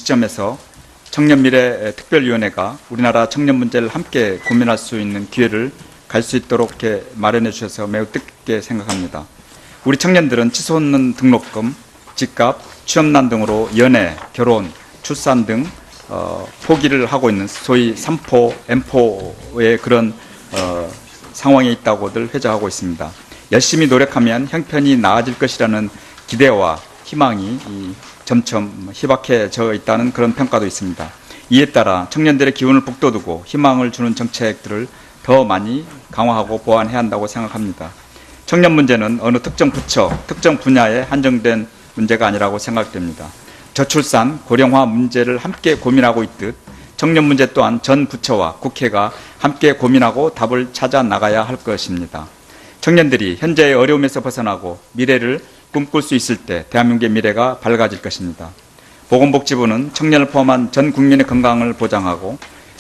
시점에서 청년미래 특별위원회가 우리나라 청년 문제를 함께 고민할 수 있는 기회를 갈 수 있도록 이렇게 마련해 주셔서 매우 뜻깊게 생각합니다. 우리 청년들은 치솟는 등록금, 집값, 취업난 등으로 연애, 결혼, 출산 등 포기를 하고 있는 소위 3포, M포의 그런 상황에 있다고들 회자하고 있습니다. 열심히 노력하면 형편이 나아질 것이라는 기대와 희망이 점점 희박해져 있다는 그런 평가도 있습니다. 이에 따라 청년들의 기운을 북돋우고 희망을 주는 정책들을 더 많이 강화하고 보완해야 한다고 생각합니다. 청년 문제는 어느 특정 부처, 특정 분야에 한정된 문제가 아니라고 생각됩니다. 저출산, 고령화 문제를 함께 고민하고 있듯 청년 문제 또한 전 부처와 국회가 함께 고민하고 답을 찾아 나가야 할 것입니다. 청년들이 현재의 어려움에서 벗어나고 미래를 꿈꿀 수 있을 때 대한민국의 미래가 밝아질 것입니다. 보건복지부는 청년을 포함한 전 국민의 건강을 보장하고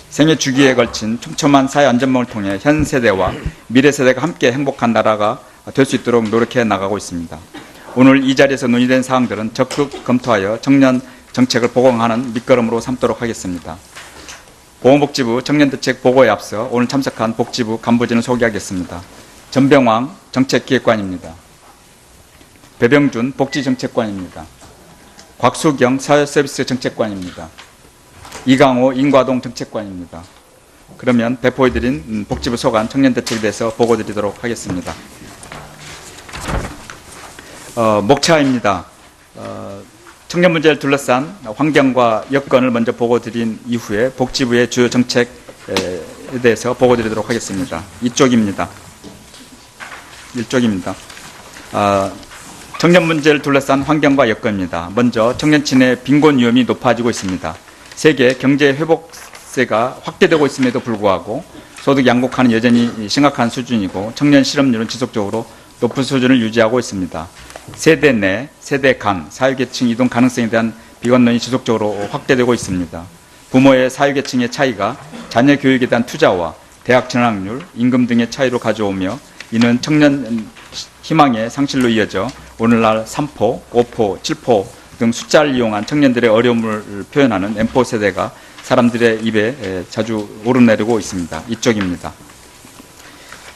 생애 주기에 걸친 촘촘한 사회 안전망을 통해 현 세대와 미래 세대가 함께 행복한 나라가 될 수 있도록 노력해 나가고 있습니다. 오늘 이 자리에서 논의된 사항들은 적극 검토하여 청년 정책을 보강하는 밑거름으로 삼도록 하겠습니다. 보건복지부 청년대책 보고에 앞서 오늘 참석한 복지부 간부진을 소개하겠습니다. 전병왕 정책기획관입니다. 배병준 복지정책관입니다. 곽수경 사회서비스 정책관입니다. 이강호 인과동 정책관입니다. 그러면 배포해드린 복지부 소관 청년대책에 대해서 보고드리도록 하겠습니다. 목차입니다. 청년 문제를 둘러싼 환경과 여건을 먼저 보고드린 이후에 복지부의 주요 정책에 대해서 보고드리도록 하겠습니다. 이쪽입니다. 청년 문제를 둘러싼 환경과 여건입니다. 먼저 청년층의 빈곤 위험이 높아지고 있습니다. 세계 경제 회복세가 확대되고 있음에도 불구하고 소득 양극화는 여전히 심각한 수준이고 청년 실업률은 지속적으로 높은 수준을 유지하고 있습니다. 세대 내, 세대 간, 사회계층 이동 가능성에 대한 비관론이 지속적으로 확대되고 있습니다. 부모의 사회계층의 차이가 자녀 교육에 대한 투자와 대학 진학률, 임금 등의 차이로 가져오며 이는 청년 희망의 상실로 이어져 오늘날 3포, 5포, 7포 등 숫자를 이용한 청년들의 어려움을 표현하는 M포 세대가 사람들의 입에 자주 오르내리고 있습니다. 이쪽입니다.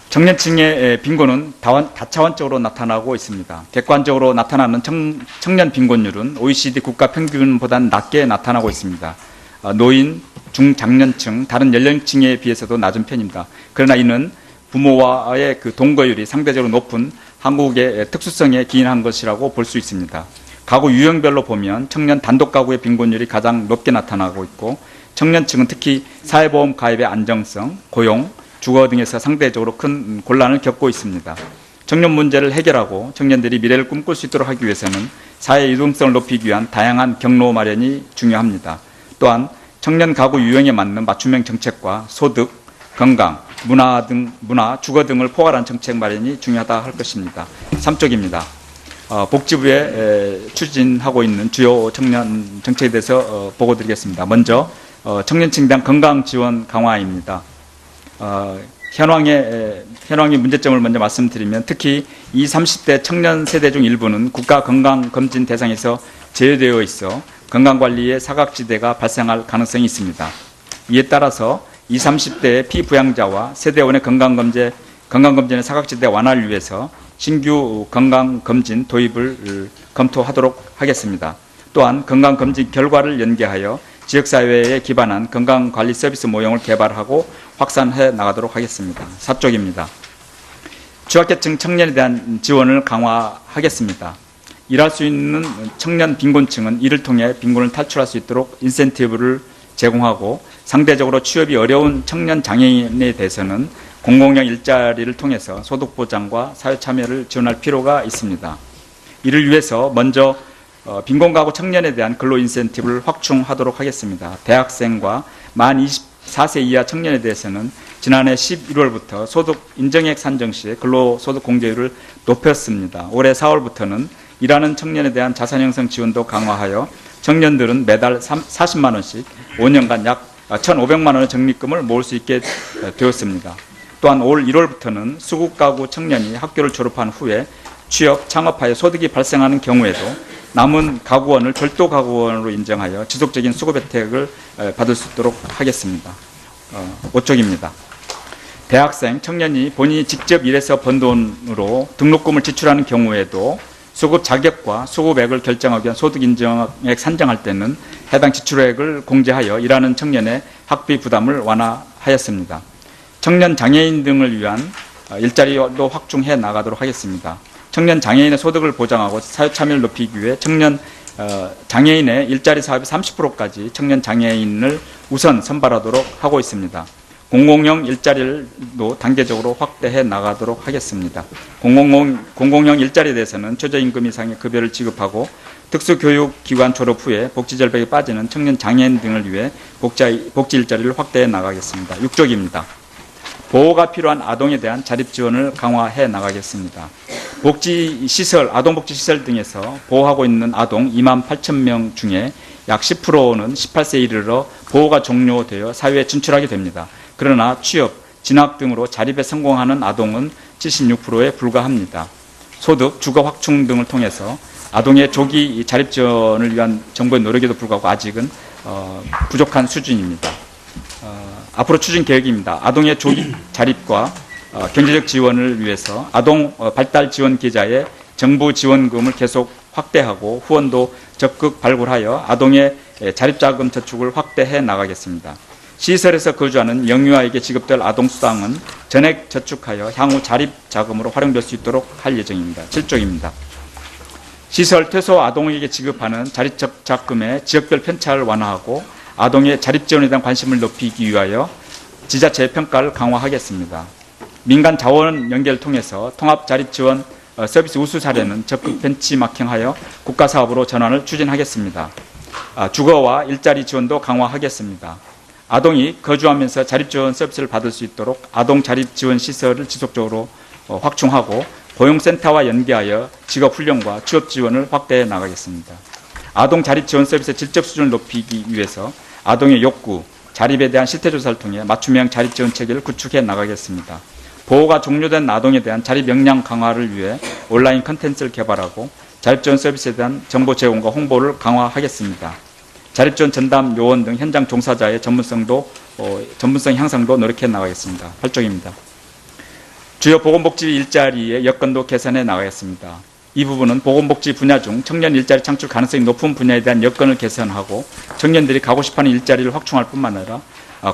청년층의 빈곤은 다차원적으로 나타나고 있습니다. 객관적으로 나타나는 청년 빈곤율은 OECD 국가 평균보다는 낮게 나타나고 있습니다. 노인, 중장년층, 다른 연령층에 비해서도 낮은 편입니다. 그러나 이는 부모와의 그 동거율이 상대적으로 높은 한국의 특수성에 기인한 것이라고 볼 수 있습니다. 가구 유형별로 보면 청년 단독 가구의 빈곤율이 가장 높게 나타나고 있고 청년층은 특히 사회보험 가입의 안정성, 고용, 주거 등에서 상대적으로 큰 곤란을 겪고 있습니다. 청년 문제를 해결하고 청년들이 미래를 꿈꿀 수 있도록 하기 위해서는 사회 유동성을 높이기 위한 다양한 경로 마련이 중요합니다. 또한 청년 가구 유형에 맞는 맞춤형 정책과 소득, 건강, 문화, 주거 등을 포괄한 정책 마련이 중요하다 할 것입니다. 3쪽입니다. 복지부에 추진하고 있는 주요 청년 정책에 대해서 보고드리겠습니다. 먼저 청년층에 대한 건강 지원 강화입니다. 현황의 문제점을 먼저 말씀드리면 특히 20, 30대 청년 세대 중 일부는 국가 건강검진 대상에서 제외되어 있어 건강관리의 사각지대가 발생할 가능성이 있습니다. 이에 따라서 20, 30대의 피부양자와 세대원의 건강검진의 사각지대 완화를 위해서 신규 건강검진 도입을 검토하도록 하겠습니다. 또한 건강검진 결과를 연계하여 지역사회에 기반한 건강관리 서비스 모형을 개발하고 확산해 나가도록 하겠습니다. 4쪽입니다. 취약계층 청년에 대한 지원을 강화하겠습니다. 일할 수 있는 청년 빈곤층은 이를 통해 빈곤을 탈출할 수 있도록 인센티브를 제공하고 상대적으로 취업이 어려운 청년 장애인에 대해서는 공공형 일자리를 통해서 소득 보장과 사회 참여를 지원할 필요가 있습니다. 이를 위해서 먼저 빈곤가구 청년에 대한 근로 인센티브를 확충하도록 하겠습니다. 대학생과 만 24세 이하 청년에 대해서는 지난해 11월부터 소득 인정액 산정 시 근로소득 공제율을 높였습니다. 올해 4월부터는 일하는 청년에 대한 자산형성 지원도 강화하여 청년들은 매달 40만 원씩 5년간 약 1,500만 원의 적립금을 모을 수 있게 되었습니다. 또한 올 1월부터는 수급가구 청년이 학교를 졸업한 후에 취업, 창업하여 소득이 발생하는 경우에도 남은 가구원을 별도 가구원으로 인정하여 지속적인 수급 혜택을 받을 수 있도록 하겠습니다. 5쪽입니다. 대학생, 청년이 본인이 직접 일해서 번 돈으로 등록금을 지출하는 경우에도 수급 자격과 수급액을 결정하기 위한 소득 인정액 산정할 때는 해당 지출액을 공제하여 일하는 청년의 학비 부담을 완화하였습니다. 청년 장애인 등을 위한 일자리도 확충해 나가도록 하겠습니다. 청년 장애인의 소득을 보장하고 사회 참여를 높이기 위해 청년 장애인의 일자리 사업의 30%까지 청년 장애인을 우선 선발하도록 하고 있습니다. 공공형 일자리도 단계적으로 확대해 나가도록 하겠습니다. 공공형 일자리에 대해서는 최저임금 이상의 급여를 지급하고 특수교육기관 졸업 후에 복지절벽에 빠지는 청년 장애인 등을 위해 복지 일자리를 확대해 나가겠습니다. 6쪽입니다. 보호가 필요한 아동에 대한 자립지원을 강화해 나가겠습니다. 복지시설, 아동복지시설 등에서 보호하고 있는 아동 2만 8천 명 중에 약 10%는 18세에 이르러 보호가 종료되어 사회에 진출하게 됩니다. 그러나 취업, 진학 등으로 자립에 성공하는 아동은 76%에 불과합니다. 소득, 주거 확충 등을 통해서 아동의 조기 자립 지원을 위한 정부의 노력에도 불구하고 아직은 부족한 수준입니다. 앞으로 추진 계획입니다. 아동의 조기 자립과 경제적 지원을 위해서 아동 발달 지원 계좌에 정부 지원금을 계속 확대하고 후원도 적극 발굴하여 아동의 자립자금 저축을 확대해 나가겠습니다. 시설에서 거주하는 영유아에게 지급될 아동수당은 전액 저축하여 향후 자립자금으로 활용될 수 있도록 할 예정입니다. 7쪽입니다. 시설 퇴소 아동에게 지급하는 자립자금의 지역별 편차를 완화하고 아동의 자립지원에 대한 관심을 높이기 위하여 지자체의 평가를 강화하겠습니다. 민간 자원 연계를 통해서 통합자립지원 서비스 우수 사례는 적극 벤치마킹하여 국가사업으로 전환을 추진하겠습니다. 주거와 일자리 지원도 강화하겠습니다. 아동이 거주하면서 자립지원 서비스를 받을 수 있도록 아동 자립지원 시설을 지속적으로 확충하고 고용센터와 연계하여 직업훈련과 취업지원을 확대해 나가겠습니다. 아동 자립지원 서비스의 질적 수준을 높이기 위해서 아동의 욕구, 자립에 대한 실태조사를 통해 맞춤형 자립지원 체계를 구축해 나가겠습니다. 보호가 종료된 아동에 대한 자립 역량 강화를 위해 온라인 컨텐츠를 개발하고 자립지원 서비스에 대한 정보 제공과 홍보를 강화하겠습니다. 자립지원 전담 요원 등 현장 종사자의 전문성 향상도 노력해 나가겠습니다. 8쪽입니다. 주요 보건복지 일자리의 여건도 개선해 나가겠습니다. 이 부분은 보건복지 분야 중 청년 일자리 창출 가능성이 높은 분야에 대한 여건을 개선하고 청년들이 가고 싶어하는 일자리를 확충할 뿐만 아니라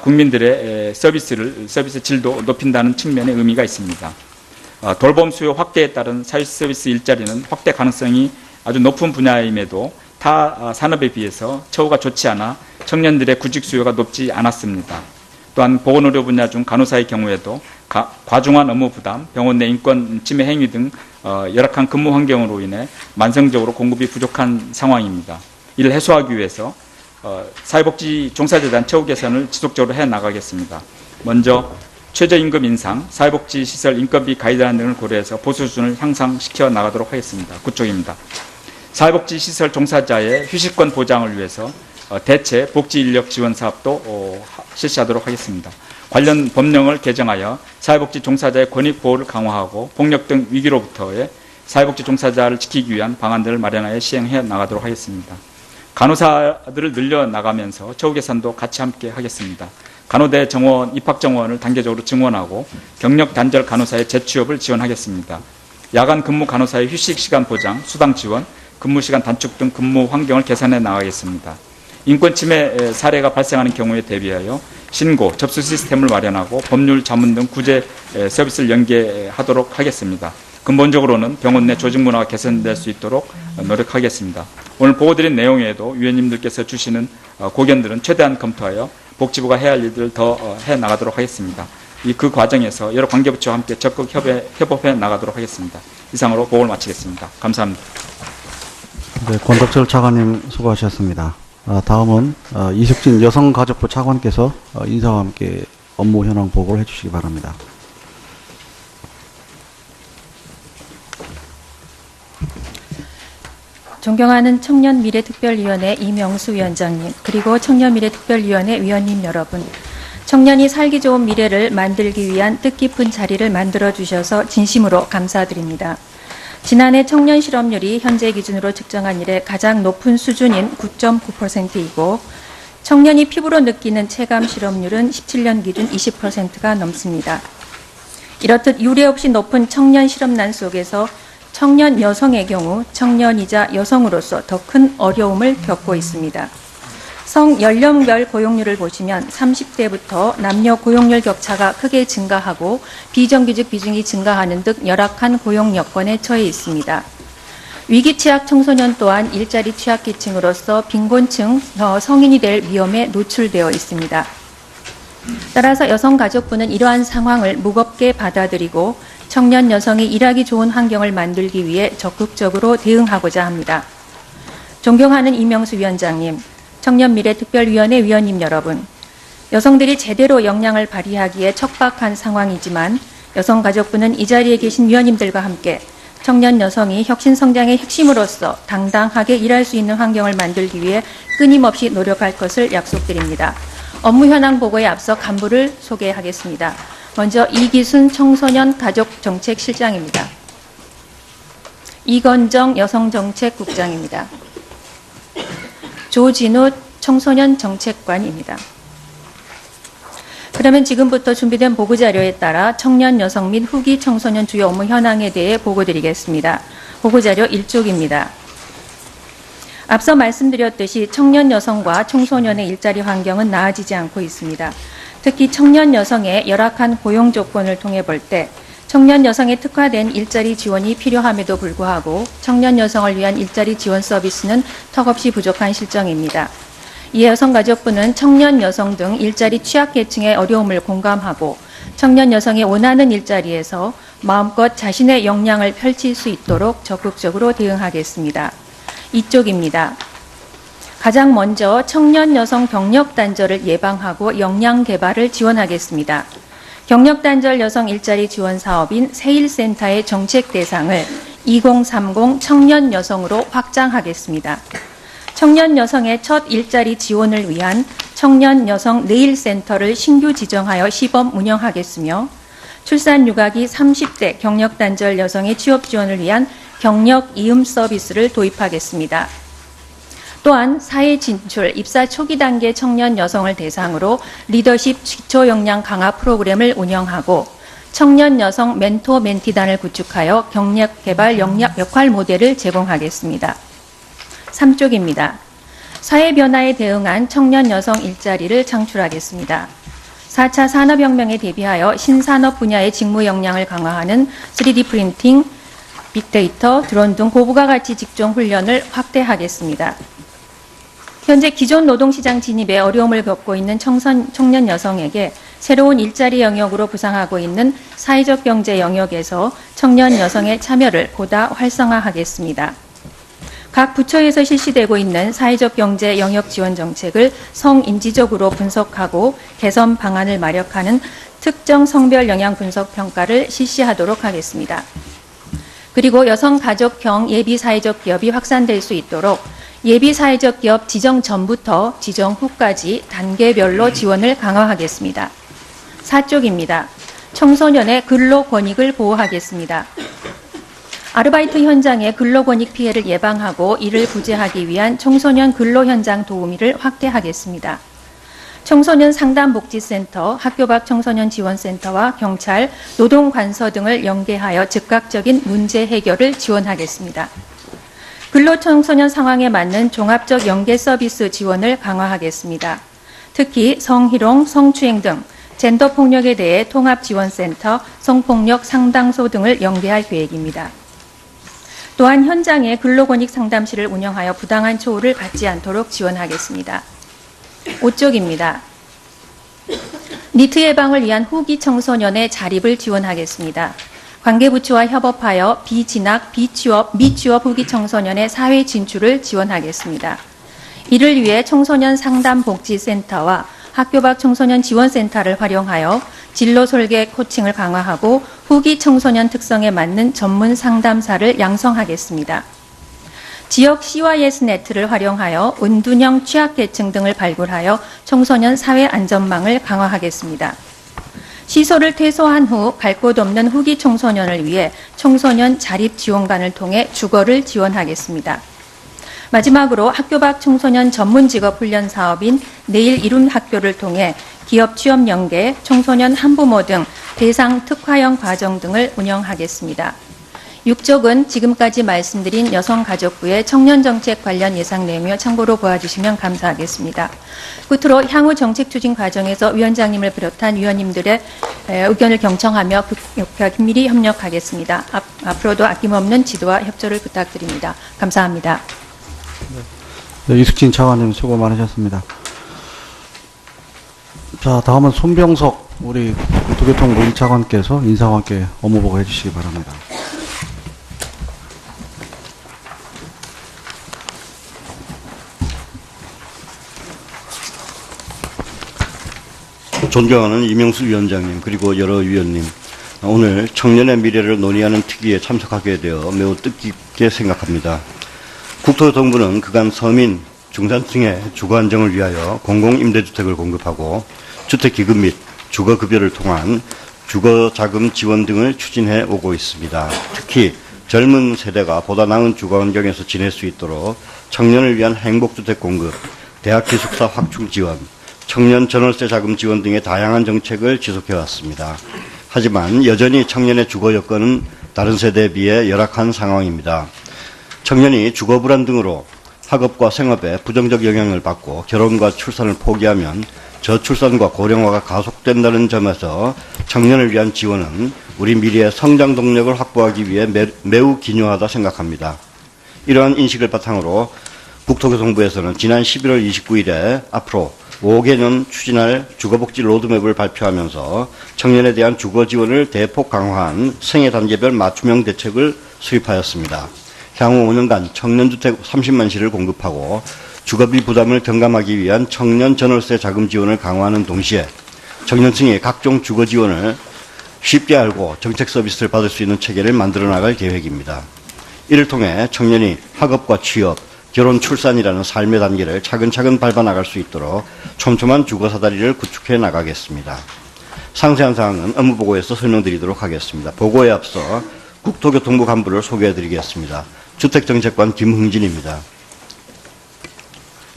국민들의 서비스 질도 높인다는 측면의 의미가 있습니다. 돌봄 수요 확대에 따른 사회서비스 일자리는 확대 가능성이 아주 높은 분야임에도 타 산업에 비해서 처우가 좋지 않아 청년들의 구직 수요가 높지 않았습니다. 또한 보건의료 분야 중 간호사의 경우에도 과중한 업무 부담, 병원 내 인권 침해 행위 등 열악한 근무 환경으로 인해 만성적으로 공급이 부족한 상황입니다. 이를 해소하기 위해서 사회복지 종사자에 대한 처우 개선을 지속적으로 해 나가겠습니다. 먼저 최저임금 인상, 사회복지시설 인건비 가이드라인 등을 고려해서 보수 수준을 향상시켜 나가도록 하겠습니다. 9쪽입니다. 사회복지시설 종사자의 휴식권 보장을 위해서 대체 복지인력 지원 사업도 실시하도록 하겠습니다. 관련 법령을 개정하여 사회복지 종사자의 권익 보호를 강화하고 폭력 등 위기로부터의 사회복지 종사자를 지키기 위한 방안들을 마련하여 시행해 나가도록 하겠습니다. 간호사들을 늘려나가면서 처우 개선도 같이 함께 하겠습니다. 간호대 정원, 입학 정원을 단계적으로 증원하고 경력 단절 간호사의 재취업을 지원하겠습니다. 야간 근무 간호사의 휴식 시간 보장, 수당 지원, 근무 시간 단축 등 근무 환경을 개선해 나가겠습니다. 인권 침해 사례가 발생하는 경우에 대비하여 신고, 접수 시스템을 마련하고 법률 자문 등 구제 서비스를 연계하도록 하겠습니다. 근본적으로는 병원 내 조직 문화가 개선될 수 있도록 노력하겠습니다. 오늘 보고드린 내용에도 위원님들께서 주시는 고견들은 최대한 검토하여 복지부가 해야 할 일들을 더 해나가도록 하겠습니다. 그 과정에서 여러 관계부처와 함께 적극 협업해 나가도록 하겠습니다. 이상으로 보고를 마치겠습니다. 감사합니다. 네, 권덕철 차관님 수고하셨습니다. 다음은 이숙진 여성가족부 차관께서 인사와 함께 업무 현황 보고를 해주시기 바랍니다. 존경하는 청년미래특별위원회 이명수 위원장님, 그리고 청년미래특별위원회 위원님 여러분, 청년이 살기 좋은 미래를 만들기 위한 뜻깊은 자리를 만들어 주셔서 진심으로 감사드립니다. 지난해 청년 실업률이 현재 기준으로 측정한 이래 가장 높은 수준인 9.9%이고 청년이 피부로 느끼는 체감 실업률은 17년 기준 20%가 넘습니다. 이렇듯 유례 없이 높은 청년 실업난 속에서 청년 여성의 경우 청년이자 여성으로서 더 큰 어려움을 겪고 있습니다. 성 연령별 고용률을 보시면 30대부터 남녀 고용률 격차가 크게 증가하고 비정규직 비중이 증가하는 등 열악한 고용 여건에 처해 있습니다. 위기 취약 청소년 또한 일자리 취약계층으로서 빈곤층, 성인이 될 위험에 노출되어 있습니다. 따라서 여성가족부는 이러한 상황을 무겁게 받아들이고 청년 여성이 일하기 좋은 환경을 만들기 위해 적극적으로 대응하고자 합니다. 존경하는 이명수 위원장님, 청년미래특별위원회 위원님 여러분, 여성들이 제대로 역량을 발휘하기에 척박한 상황이지만 여성가족부는 이 자리에 계신 위원님들과 함께 청년 여성이 혁신성장의 핵심으로서 당당하게 일할 수 있는 환경을 만들기 위해 끊임없이 노력할 것을 약속드립니다. 업무 현황 보고에 앞서 간부를 소개하겠습니다. 먼저 이기순 청소년 가족정책실장입니다. 이건정 여성정책국장입니다. 조진우 청소년 정책관입니다. 그러면 지금부터 준비된 보고자료에 따라 청년 여성 및 후기 청소년 주요 업무 현황에 대해 보고드리겠습니다. 보고자료 1쪽입니다. 앞서 말씀드렸듯이 청년 여성과 청소년의 일자리 환경은 나아지지 않고 있습니다. 특히 청년 여성의 열악한 고용 조건을 통해 볼 때 청년 여성에 특화된 일자리 지원이 필요함에도 불구하고 청년 여성을 위한 일자리 지원 서비스는 턱없이 부족한 실정입니다. 이에 여성가족부는 청년 여성 등 일자리 취약계층의 어려움을 공감하고 청년 여성이 원하는 일자리에서 마음껏 자신의 역량을 펼칠 수 있도록 적극적으로 대응하겠습니다. 이쪽입니다. 가장 먼저 청년 여성 경력 단절을 예방하고 역량 개발을 지원하겠습니다. 경력 단절 여성 일자리 지원 사업인 세일센터의 정책 대상을 2030 청년 여성으로 확장하겠습니다. 청년 여성의 첫 일자리 지원을 위한 청년 여성 내일센터를 신규 지정하여 시범 운영하겠으며 출산 유가기 30대 경력 단절 여성의 취업 지원을 위한 경력 이음 서비스를 도입하겠습니다. 또한 사회 진출, 입사 초기 단계 청년 여성을 대상으로 리더십 기초 역량 강화 프로그램을 운영하고 청년 여성 멘토 멘티단을 구축하여 경력 개발 역할 모델을 제공하겠습니다. 3쪽입니다. 사회 변화에 대응한 청년 여성 일자리를 창출하겠습니다. 4차 산업혁명에 대비하여 신산업 분야의 직무 역량을 강화하는 3D 프린팅, 빅데이터, 드론 등 고부가 가치 직종 훈련을 확대하겠습니다. 현재 기존 노동시장 진입에 어려움을 겪고 있는 청년 여성에게 새로운 일자리 영역으로 부상하고 있는 사회적 경제 영역에서 청년 여성의 참여를 보다 활성화하겠습니다. 각 부처에서 실시되고 있는 사회적 경제 영역 지원 정책을 성인지적으로 분석하고 개선 방안을 마련하는 특정 성별 영향 분석 평가를 실시하도록 하겠습니다. 그리고 여성가족형 예비사회적 기업이 확산될 수 있도록 예비사회적 기업 지정 전부터 지정 후까지 단계별로 지원을 강화하겠습니다. 4쪽입니다. 청소년의 근로권익을 보호하겠습니다. 아르바이트 현장의 근로권익 피해를 예방하고 이를 구제하기 위한 청소년 근로현장 도우미를 확대하겠습니다. 청소년 상담복지센터, 학교 밖 청소년 지원센터와 경찰, 노동관서 등을 연계하여 즉각적인 문제 해결을 지원하겠습니다. 근로청소년 상황에 맞는 종합적 연계 서비스 지원을 강화하겠습니다. 특히 성희롱, 성추행 등 젠더폭력에 대해 통합지원센터, 성폭력 상담소 등을 연계할 계획입니다. 또한 현장에 근로권익 상담실을 운영하여 부당한 처우를 받지 않도록 지원하겠습니다. 5쪽입니다. 니트 예방을 위한 후기 청소년의 자립을 지원하겠습니다. 관계부처와 협업하여 비진학, 비취업, 미취업 후기 청소년의 사회 진출을 지원하겠습니다. 이를 위해 청소년 상담복지센터와 학교 밖 청소년 지원센터를 활용하여 진로 설계 코칭을 강화하고 후기 청소년 특성에 맞는 전문 상담사를 양성하겠습니다. 지역 CYS 네트를 활용하여 은둔형 취약계층 등을 발굴하여 청소년 사회 안전망을 강화하겠습니다. 시설을 퇴소한 후 갈 곳 없는 후기 청소년을 위해 청소년 자립 지원관을 통해 주거를 지원하겠습니다. 마지막으로 학교 밖 청소년 전문 직업 훈련 사업인 내일 이룬 학교를 통해 기업 취업 연계, 청소년 한부모 등 대상 특화형 과정 등을 운영하겠습니다. 6쪽은 지금까지 말씀드린 여성가족부의 청년정책 관련 예상 내용이며 참고로 보아주시면 감사하겠습니다. 끝으로 향후 정책 추진 과정에서 위원장님을 비롯한 위원님들의 의견을 경청하며 긴밀히 협력하겠습니다. 앞으로도 아낌없는 지도와 협조를 부탁드립니다. 감사합니다. 네, 이숙진 차관님 수고 많으셨습니다. 자, 다음은 손병석 우리 국토교통부 1차관께서 인사와 함께 업무보고 해주시기 바랍니다. 존경하는 이명수 위원장님 그리고 여러 위원님, 오늘 청년의 미래를 논의하는 특위에 참석하게 되어 매우 뜻깊게 생각합니다. 국토교통부는 그간 서민, 중산층의 주거 안정을 위하여 공공임대주택을 공급하고 주택기금 및 주거급여를 통한 주거자금 지원 등을 추진해 오고 있습니다. 특히 젊은 세대가 보다 나은 주거 환경에서 지낼 수 있도록 청년을 위한 행복주택 공급, 대학 기숙사 확충 지원, 청년 전월세 자금 지원 등의 다양한 정책을 지속해왔습니다. 하지만 여전히 청년의 주거 여건은 다른 세대에 비해 열악한 상황입니다. 청년이 주거 불안 등으로 학업과 생업에 부정적 영향을 받고 결혼과 출산을 포기하면 저출산과 고령화가 가속된다는 점에서 청년을 위한 지원은 우리 미래의 성장 동력을 확보하기 위해 매우 기묘하다 생각합니다. 이러한 인식을 바탕으로 국토교통부에서는 지난 11월 29일에 앞으로 5개년 추진할 주거복지 로드맵을 발표하면서 청년에 대한 주거 지원을 대폭 강화한 생애 단계별 맞춤형 대책을 수립하였습니다. 향후 5년간 청년주택 30만 시를 공급하고 주거비 부담을 경감하기 위한 청년 전월세 자금 지원을 강화하는 동시에 청년층의 각종 주거 지원을 쉽게 알고 정책 서비스를 받을 수 있는 체계를 만들어 나갈 계획입니다. 이를 통해 청년이 학업과 취업, 결혼, 출산이라는 삶의 단계를 차근차근 밟아 나갈 수 있도록 촘촘한 주거 사다리를 구축해 나가겠습니다. 상세한 사항은 업무보고에서 설명드리도록 하겠습니다. 보고에 앞서 국토교통부 간부를 소개해드리겠습니다. 주택정책관 김흥진입니다.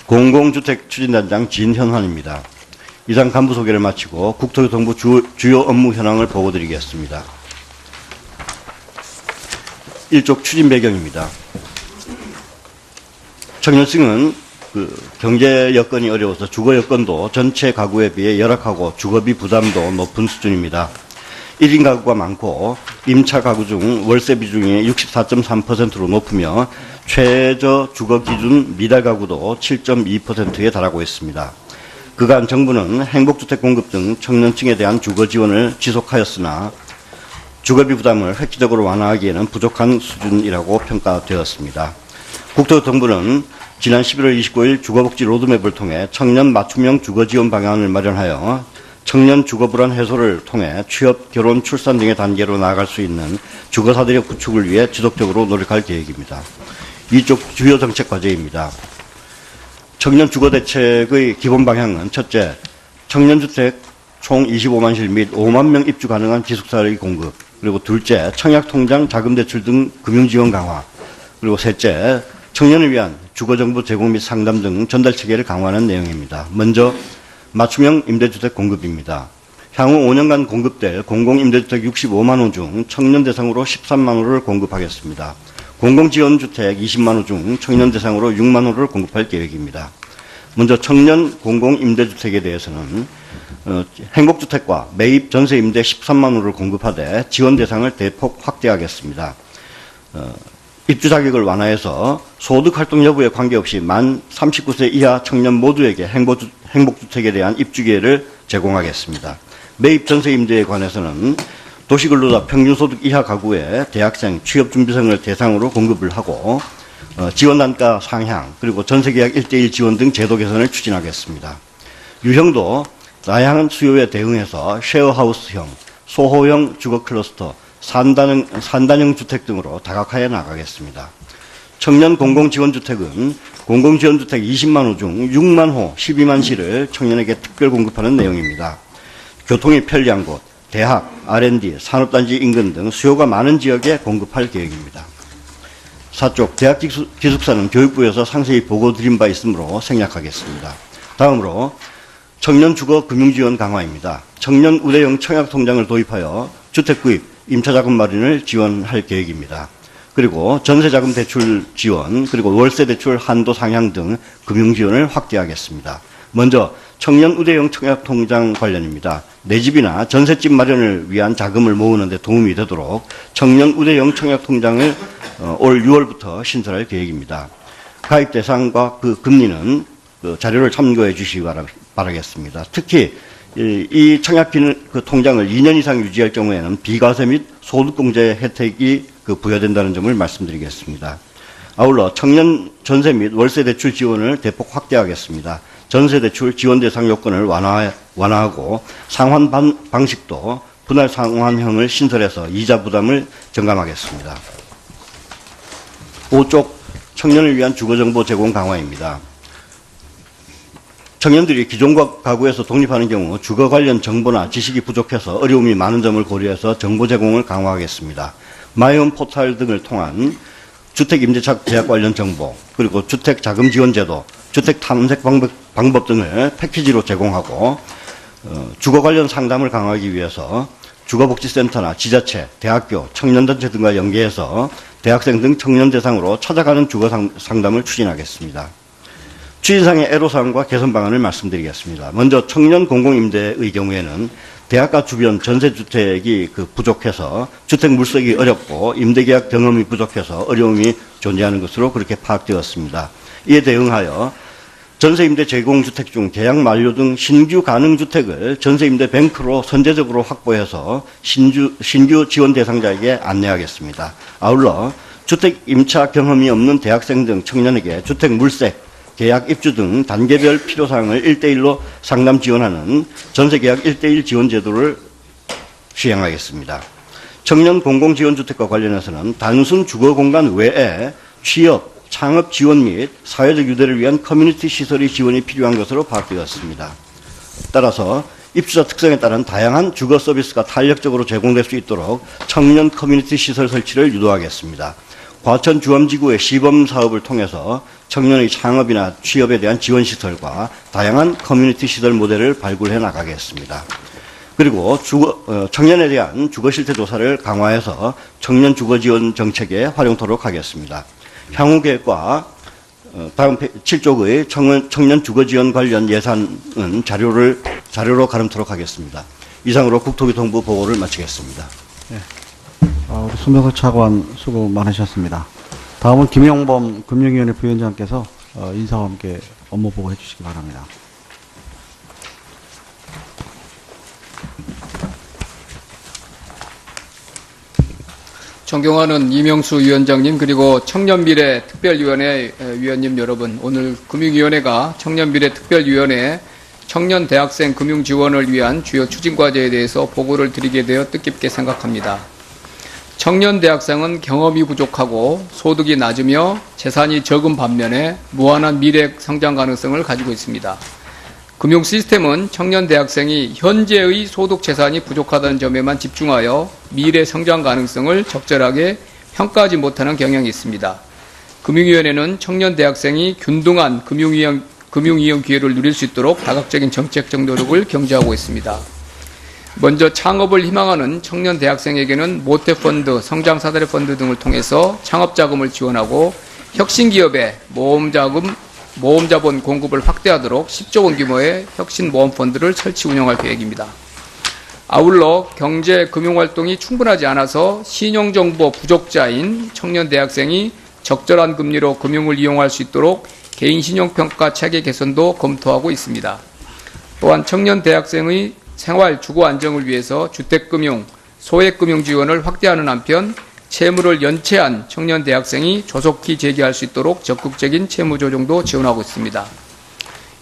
공공주택 추진단장 진현환입니다. 이상 간부 소개를 마치고 국토교통부 주요 업무 현황을 보고드리겠습니다. 1쪽 추진 배경입니다. 청년층은 경제 여건이 어려워서 주거 여건도 전체 가구에 비해 열악하고 주거비 부담도 높은 수준입니다. 1인 가구가 많고 임차 가구 중 월세 비중이 64.3%로 높으며 최저 주거 기준 미달 가구도 7.2%에 달하고 있습니다. 그간 정부는 행복주택 공급 등 청년층에 대한 주거 지원을 지속하였으나 주거비 부담을 획기적으로 완화하기에는 부족한 수준이라고 평가되었습니다. 국토교통부는 지난 11월 29일 주거복지 로드맵을 통해 청년 맞춤형 주거지원 방안을 마련하여 청년 주거불안 해소를 통해 취업, 결혼, 출산 등의 단계로 나아갈 수 있는 주거사다리 구축을 위해 지속적으로 노력할 계획입니다. 이쪽 주요 정책 과제입니다. 청년 주거대책의 기본 방향은 첫째, 청년주택 총 25만 실 및 5만 명 입주 가능한 기숙사의 공급, 그리고 둘째, 청약통장, 자금대출 등 금융지원 강화, 그리고 셋째, 청년을 위한 주거정보 제공 및 상담 등 전달체계를 강화하는 내용입니다. 먼저 맞춤형 임대주택 공급입니다. 향후 5년간 공급될 공공임대주택 65만 호 중 청년 대상으로 13만 호를 공급하겠습니다. 공공지원주택 20만 호 중 청년 대상으로 6만 호를 공급할 계획입니다. 먼저 청년 공공임대주택에 대해서는 행복주택과 매입 전세임대 13만 호를 공급하되 지원 대상을 대폭 확대하겠습니다. 입주 자격을 완화해서 소득 활동 여부에 관계없이 만 39세 이하 청년 모두에게 행복주택에 대한 입주 기회를 제공하겠습니다. 매입 전세 임대에 관해서는 도시근로자 평균소득 이하 가구의 대학생, 취업준비생을 대상으로 공급을 하고 지원단가 상향, 그리고 전세계약 1:1 지원 등 제도 개선을 추진하겠습니다. 유형도 다양한 수요에 대응해서 쉐어하우스형, 소호형 주거 클러스터, 산단형 주택 등으로 다각화해 나가겠습니다. 청년 공공지원주택은 공공지원주택 20만 호 중 6만 호 12만 실을 청년에게 특별 공급하는 내용입니다. 교통이 편리한 곳, 대학, R&D, 산업단지 인근 등 수요가 많은 지역에 공급할 계획입니다. 4쪽 대학 기숙사는 교육부에서 상세히 보고 드린 바 있으므로 생략하겠습니다. 다음으로 청년 주거 금융 지원 강화입니다. 청년 우대형 청약 통장을 도입하여 주택 구입, 임차자금 마련을 지원할 계획입니다. 그리고 전세자금 대출 지원, 그리고 월세 대출 한도 상향 등 금융 지원을 확대하겠습니다. 먼저 청년 우대형 청약 통장 관련입니다. 내 집이나 전셋집 마련을 위한 자금을 모으는 데 도움이 되도록 청년 우대형 청약 통장을 올 6월부터 신설할 계획입니다. 가입 대상과 그 금리는 그 자료를 참고해 주시기 바라겠습니다. 특히 이 청약 그 통장을 2년 이상 유지할 경우에는 비과세 및 소득공제 혜택이 부여된다는 점을 말씀드리겠습니다. 아울러 청년 전세 및 월세 대출 지원을 대폭 확대하겠습니다. 전세 대출 지원 대상 요건을 완화하고 상환 방식도 분할 상환형을 신설해서 이자 부담을 증감하겠습니다. 5쪽 청년을 위한 주거정보 제공 강화입니다. 청년들이 기존 가구에서 독립하는 경우 주거 관련 정보나 지식이 부족해서 어려움이 많은 점을 고려해서 정보 제공을 강화하겠습니다. 마이홈 포털 등을 통한 주택 임대차 계약 관련 정보, 그리고 주택 자금 지원 제도, 주택 탐색 방법 등을 패키지로 제공하고 주거 관련 상담을 강화하기 위해서 주거복지센터나 지자체, 대학교, 청년단체 등과 연계해서 대학생 등 청년 대상으로 찾아가는 주거 상담을 추진하겠습니다. 추진상의 애로사항과 개선 방안을 말씀드리겠습니다. 먼저 청년 공공임대의 경우에는 대학가 주변 전세주택이 부족해서 주택 물색이 어렵고 임대계약 경험이 부족해서 어려움이 존재하는 것으로 그렇게 파악되었습니다. 이에 대응하여 전세임대 제공주택 중 계약 만료 등 신규 가능주택을 전세임대 뱅크로 선제적으로 확보해서 신규 지원 대상자에게 안내하겠습니다. 아울러 주택 임차 경험이 없는 대학생 등 청년에게 주택 물색, 계약 입주 등 단계별 필요사항을 1대1로 상담 지원하는 전세계약 1대1 지원 제도를 시행하겠습니다. 청년 공공지원주택과 관련해서는 단순 주거공간 외에 취업, 창업 지원 및 사회적 유대를 위한 커뮤니티 시설이 지원이 필요한 것으로 파악되었습니다. 따라서 입주자 특성에 따른 다양한 주거 서비스가 탄력적으로 제공될 수 있도록 청년 커뮤니티 시설 설치를 유도하겠습니다. 과천 주암지구의 시범 사업을 통해서 청년의 창업이나 취업에 대한 지원 시설과 다양한 커뮤니티 시설 모델을 발굴해 나가겠습니다. 그리고 청년에 대한 주거 실태 조사를 강화해서 청년 주거 지원 정책에 활용토록 하겠습니다. 향후 계획과 다음 7쪽의 청년 주거 지원 관련 예산은 자료로 가름토록 하겠습니다. 이상으로 국토교통부 보고를 마치겠습니다. 네. 우리 손명석 차관 수고 많으셨습니다. 다음은 김영범 금융위원회 부위원장께서 인사와 함께 업무 보고해 주시기 바랍니다. 존경하는 이명수 위원장님, 그리고 청년미래특별위원회 위원님 여러분, 오늘 금융위원회가 청년미래특별위원회 청년 대학생 금융 지원을 위한 주요 추진 과제에 대해서 보고를 드리게 되어 뜻깊게 생각합니다. 청년 대학생은 경험이 부족하고 소득이 낮으며 재산이 적은 반면에 무한한 미래 성장 가능성을 가지고 있습니다. 금융 시스템은 청년 대학생이 현재의 소득 재산이 부족하다는 점에만 집중하여 미래 성장 가능성을 적절하게 평가하지 못하는 경향이 있습니다. 금융위원회는 청년 대학생이 균등한 금융이용 기회를 누릴 수 있도록 다각적인 정책적 노력을 경제하고 있습니다. 먼저 창업을 희망하는 청년 대학생에게는 모태펀드, 성장사다리 펀드 등을 통해서 창업자금을 지원하고 혁신기업에 모험자본 공급을 확대하도록 10조 원 규모의 혁신모험펀드를 설치 운영할 계획입니다. 아울러 경제 금융활동이 충분하지 않아서 신용정보 부족자인 청년 대학생이 적절한 금리로 금융을 이용할 수 있도록 개인신용평가 체계 개선도 검토하고 있습니다. 또한 청년 대학생의 생활 주거 안정을 위해서 주택금융, 소액금융 지원을 확대하는 한편 채무를 연체한 청년 대학생이 조속히 재개할 수 있도록 적극적인 채무 조정도 지원하고 있습니다.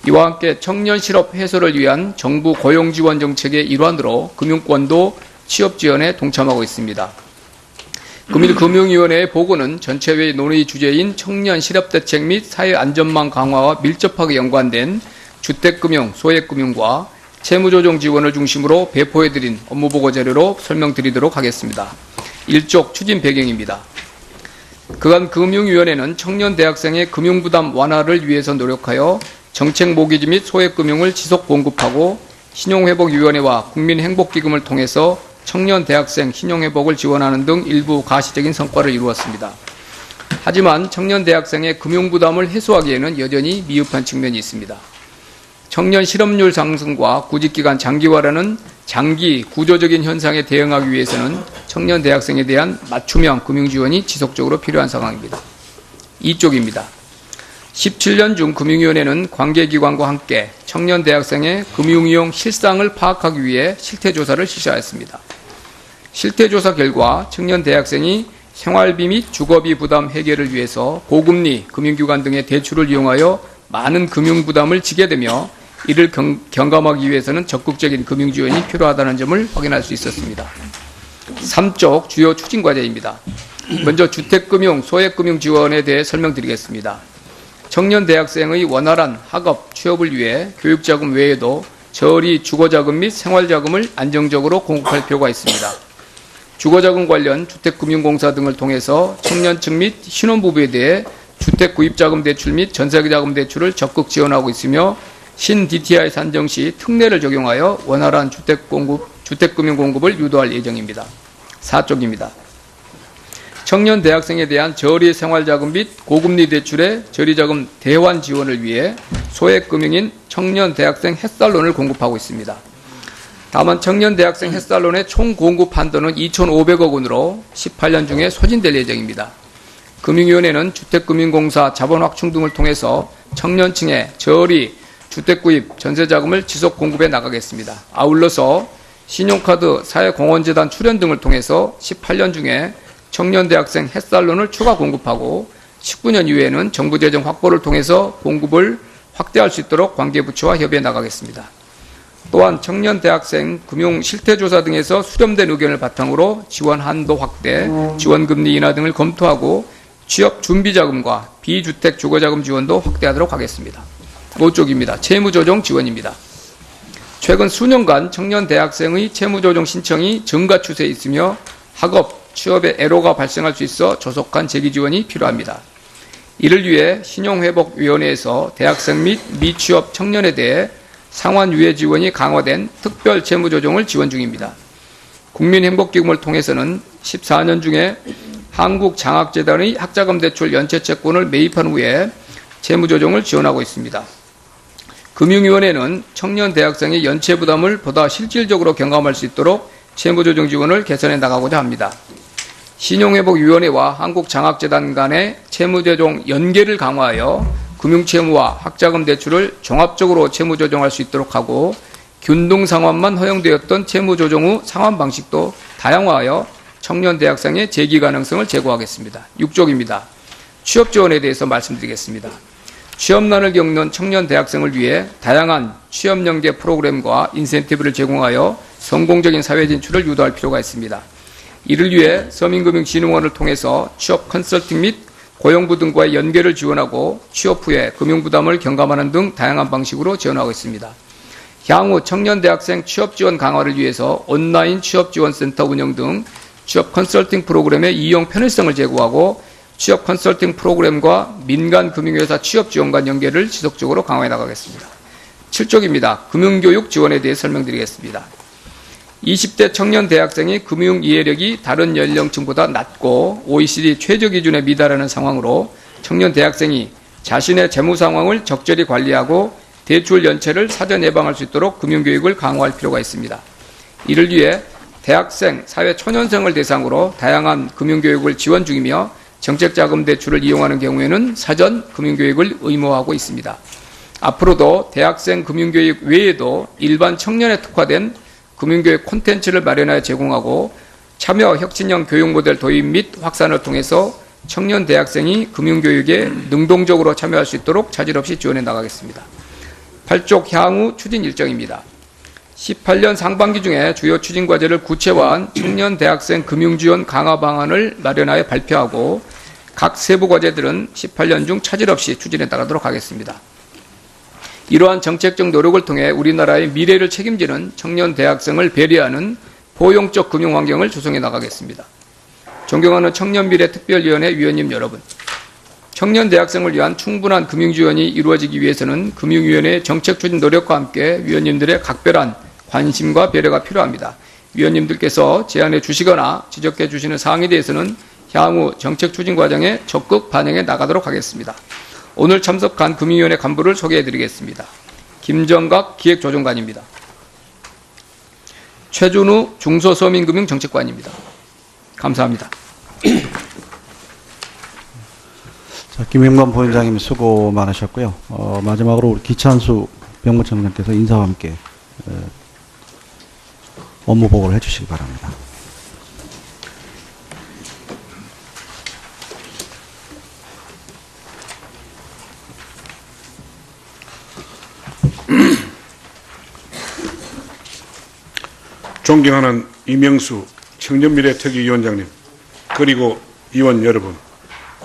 이와 함께 청년 실업 해소를 위한 정부 고용 지원 정책의 일환으로 금융권도 취업 지원에 동참하고 있습니다. 금융위원회의 보고는 전체회의 논의 주제인 청년 실업 대책 및 사회 안전망 강화와 밀접하게 연관된 주택금융, 소액금융과 채무조정 지원을 중심으로 배포해드린 업무보고 자료로 설명드리도록 하겠습니다. 1쪽 추진 배경입니다. 그간 금융위원회는 청년 대학생의 금융부담 완화를 위해서 노력하여 정책 모기지 및 소액금융을 지속 공급하고 신용회복위원회와 국민행복기금을 통해서 청년 대학생 신용회복을 지원하는 등 일부 가시적인 성과를 이루었습니다. 하지만 청년 대학생의 금융부담을 해소하기에는 여전히 미흡한 측면이 있습니다. 청년 실업률 상승과 구직기간 장기화라는 장기 구조적인 현상에 대응하기 위해서는 청년 대학생에 대한 맞춤형 금융지원이 지속적으로 필요한 상황입니다. 2쪽입니다. 17년 중 금융위원회는 관계기관과 함께 청년 대학생의 금융이용 실상을 파악하기 위해 실태조사를 실시하였습니다. 실태조사 결과 청년 대학생이 생활비 및 주거비 부담 해결을 위해서 고금리 금융기관 등의 대출을 이용하여 많은 금융부담을 지게 되며 이를 경감하기 위해서는 적극적인 금융지원이 필요하다는 점을 확인할 수 있었습니다. 3쪽 주요 추진과제입니다. 먼저 주택금융, 소액금융 지원에 대해 설명드리겠습니다. 청년 대학생의 원활한 학업, 취업을 위해 교육자금 외에도 저리 주거자금 및 생활자금을 안정적으로 공급할 필요가 있습니다. 주거자금 관련 주택금융공사 등을 통해서 청년층 및 신혼부부에 대해 주택구입자금 대출 및 전세자금 대출을 적극 지원하고 있으며 신 DTI 산정 시 특례를 적용하여 원활한 주택금융 공급을 유도할 예정입니다. 4쪽입니다. 청년 대학생에 대한 저리 생활자금 및 고금리 대출의 저리자금 대환 지원을 위해 소액금융인 청년 대학생 햇살론을 공급하고 있습니다. 다만 청년 대학생 햇살론의 총 공급 한도는 2,500억 원으로 18년 중에 소진될 예정입니다. 금융위원회는 주택금융공사 자본 확충 등을 통해서 청년층의 저리 주택구입 전세자금을 지속 공급해 나가겠습니다. 아울러서 신용카드 사회공헌재단 출연 등을 통해서 18년 중에 청년 대학생 햇살론을 추가 공급하고 19년 이후에는 정부 재정 확보를 통해서 공급을 확대할 수 있도록 관계부처와 협의해 나가겠습니다. 또한 청년 대학생 금융 실태조사 등에서 수렴된 의견을 바탕으로 지원 한도 확대, 지원금리 인하 등을 검토하고 취업 준비자금과 비주택 주거자금 지원도 확대하도록 하겠습니다. 5쪽입니다. 채무조정 지원입니다. 최근 수년간 청년 대학생의 채무조정 신청이 증가 추세에 있으며 학업, 취업에 애로가 발생할 수 있어 조속한 재기 지원이 필요합니다. 이를 위해 신용회복위원회에서 대학생 및 미취업 청년에 대해 상환유예 지원이 강화된 특별 채무조정을 지원 중입니다. 국민행복기금을 통해서는 14년 중에 한국장학재단의 학자금 대출 연체채권을 매입한 후에 채무조정을 지원하고 있습니다. 금융위원회는 청년 대학생의 연체 부담을 보다 실질적으로 경감할 수 있도록 채무조정 지원을 개선해 나가고자 합니다. 신용회복위원회와 한국장학재단 간의 채무조정 연계를 강화하여 금융채무와 학자금 대출을 종합적으로 채무조정할 수 있도록 하고 균등 상환만 허용되었던 채무조정 후 상환 방식도 다양화하여 청년 대학생의 재기 가능성을 제고하겠습니다. 6쪽입니다. 취업 지원에 대해서 말씀드리겠습니다. 취업난을 겪는 청년 대학생을 위해 다양한 취업 연계 프로그램과 인센티브를 제공하여 성공적인 사회 진출을 유도할 필요가 있습니다. 이를 위해 서민금융진흥원을 통해서 취업 컨설팅 및 고용부 등과의 연계를 지원하고 취업 후에 금융부담을 경감하는 등 다양한 방식으로 지원하고 있습니다. 향후 청년 대학생 취업 지원 강화를 위해서 온라인 취업 지원센터 운영 등 취업 컨설팅 프로그램의 이용 편의성을 제고하고 취업 컨설팅 프로그램과 민간 금융회사 취업 지원과 연계를 지속적으로 강화해 나가겠습니다. 7쪽입니다. 금융교육 지원에 대해 설명드리겠습니다. 20대 청년 대학생이 금융 이해력이 다른 연령층보다 낮고 OECD 최저 기준에 미달하는 상황으로 청년 대학생이 자신의 재무 상황을 적절히 관리하고 대출 연체를 사전 예방할 수 있도록 금융교육을 강화할 필요가 있습니다. 이를 위해 대학생, 사회 초년생을 대상으로 다양한 금융교육을 지원 중이며 정책자금 대출을 이용하는 경우에는 사전 금융교육을 의무화하고 있습니다. 앞으로도 대학생 금융교육 외에도 일반 청년에 특화된 금융교육 콘텐츠를 마련하여 제공하고 참여 혁신형 교육 모델 도입 및 확산을 통해서 청년 대학생이 금융교육에 능동적으로 참여할 수 있도록 차질 없이 지원해 나가겠습니다. 8쪽 향후 추진 일정입니다. 18년 상반기 중에 주요 추진 과제를 구체화한 청년 대학생 금융지원 강화 방안을 마련하여 발표하고 각 세부 과제들은 18년 중 차질 없이 추진해 나가도록 하겠습니다. 이러한 정책적 노력을 통해 우리나라의 미래를 책임지는 청년 대학생을 배려하는 포용적 금융 환경을 조성해 나가겠습니다. 존경하는 청년미래특별위원회 위원님 여러분, 청년 대학생을 위한 충분한 금융 지원이 이루어지기 위해서는 금융위원회의 정책 추진 노력과 함께 위원님들의 각별한 관심과 배려가 필요합니다. 위원님들께서 제안해 주시거나 지적해 주시는 사항에 대해서는 향후 정책 추진 과정에 적극 반영해 나가도록 하겠습니다. 오늘 참석한 금융위원회 간부를 소개해 드리겠습니다. 김정각 기획조정관입니다. 최준우 중소서민금융정책관입니다. 감사합니다. 자, 김영관 부원장님 수고 많으셨고요. 마지막으로 우리 기찬수 병무청장께서 인사와 함께 업무 보고를 해주시기 바랍니다. 존경하는 이명수 청년미래특위위원장님, 그리고 위원 여러분,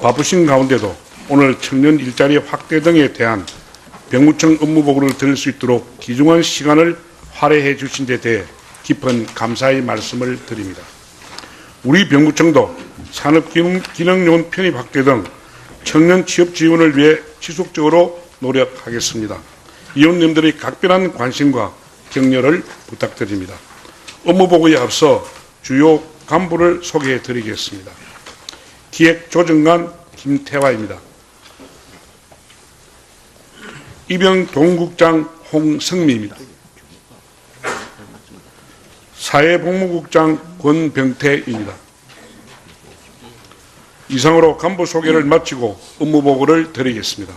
바쁘신 가운데도 오늘 청년 일자리 확대 등에 대한 병무청 업무보고를 들을 수 있도록 귀중한 시간을 할애해 주신 데 대해 깊은 감사의 말씀을 드립니다. 우리 병무청도 산업기능요원 편입 확대 등 청년 취업 지원을 위해 지속적으로 노력하겠습니다. 위원님들의 각별한 관심과 격려를 부탁드립니다. 업무보고에 앞서 주요 간부를 소개해 드리겠습니다. 기획조정관 김태화입니다. 입영동국장 홍성미입니다. 사회복무국장 권병태입니다. 이상으로 간부 소개를 마치고 업무보고를 드리겠습니다.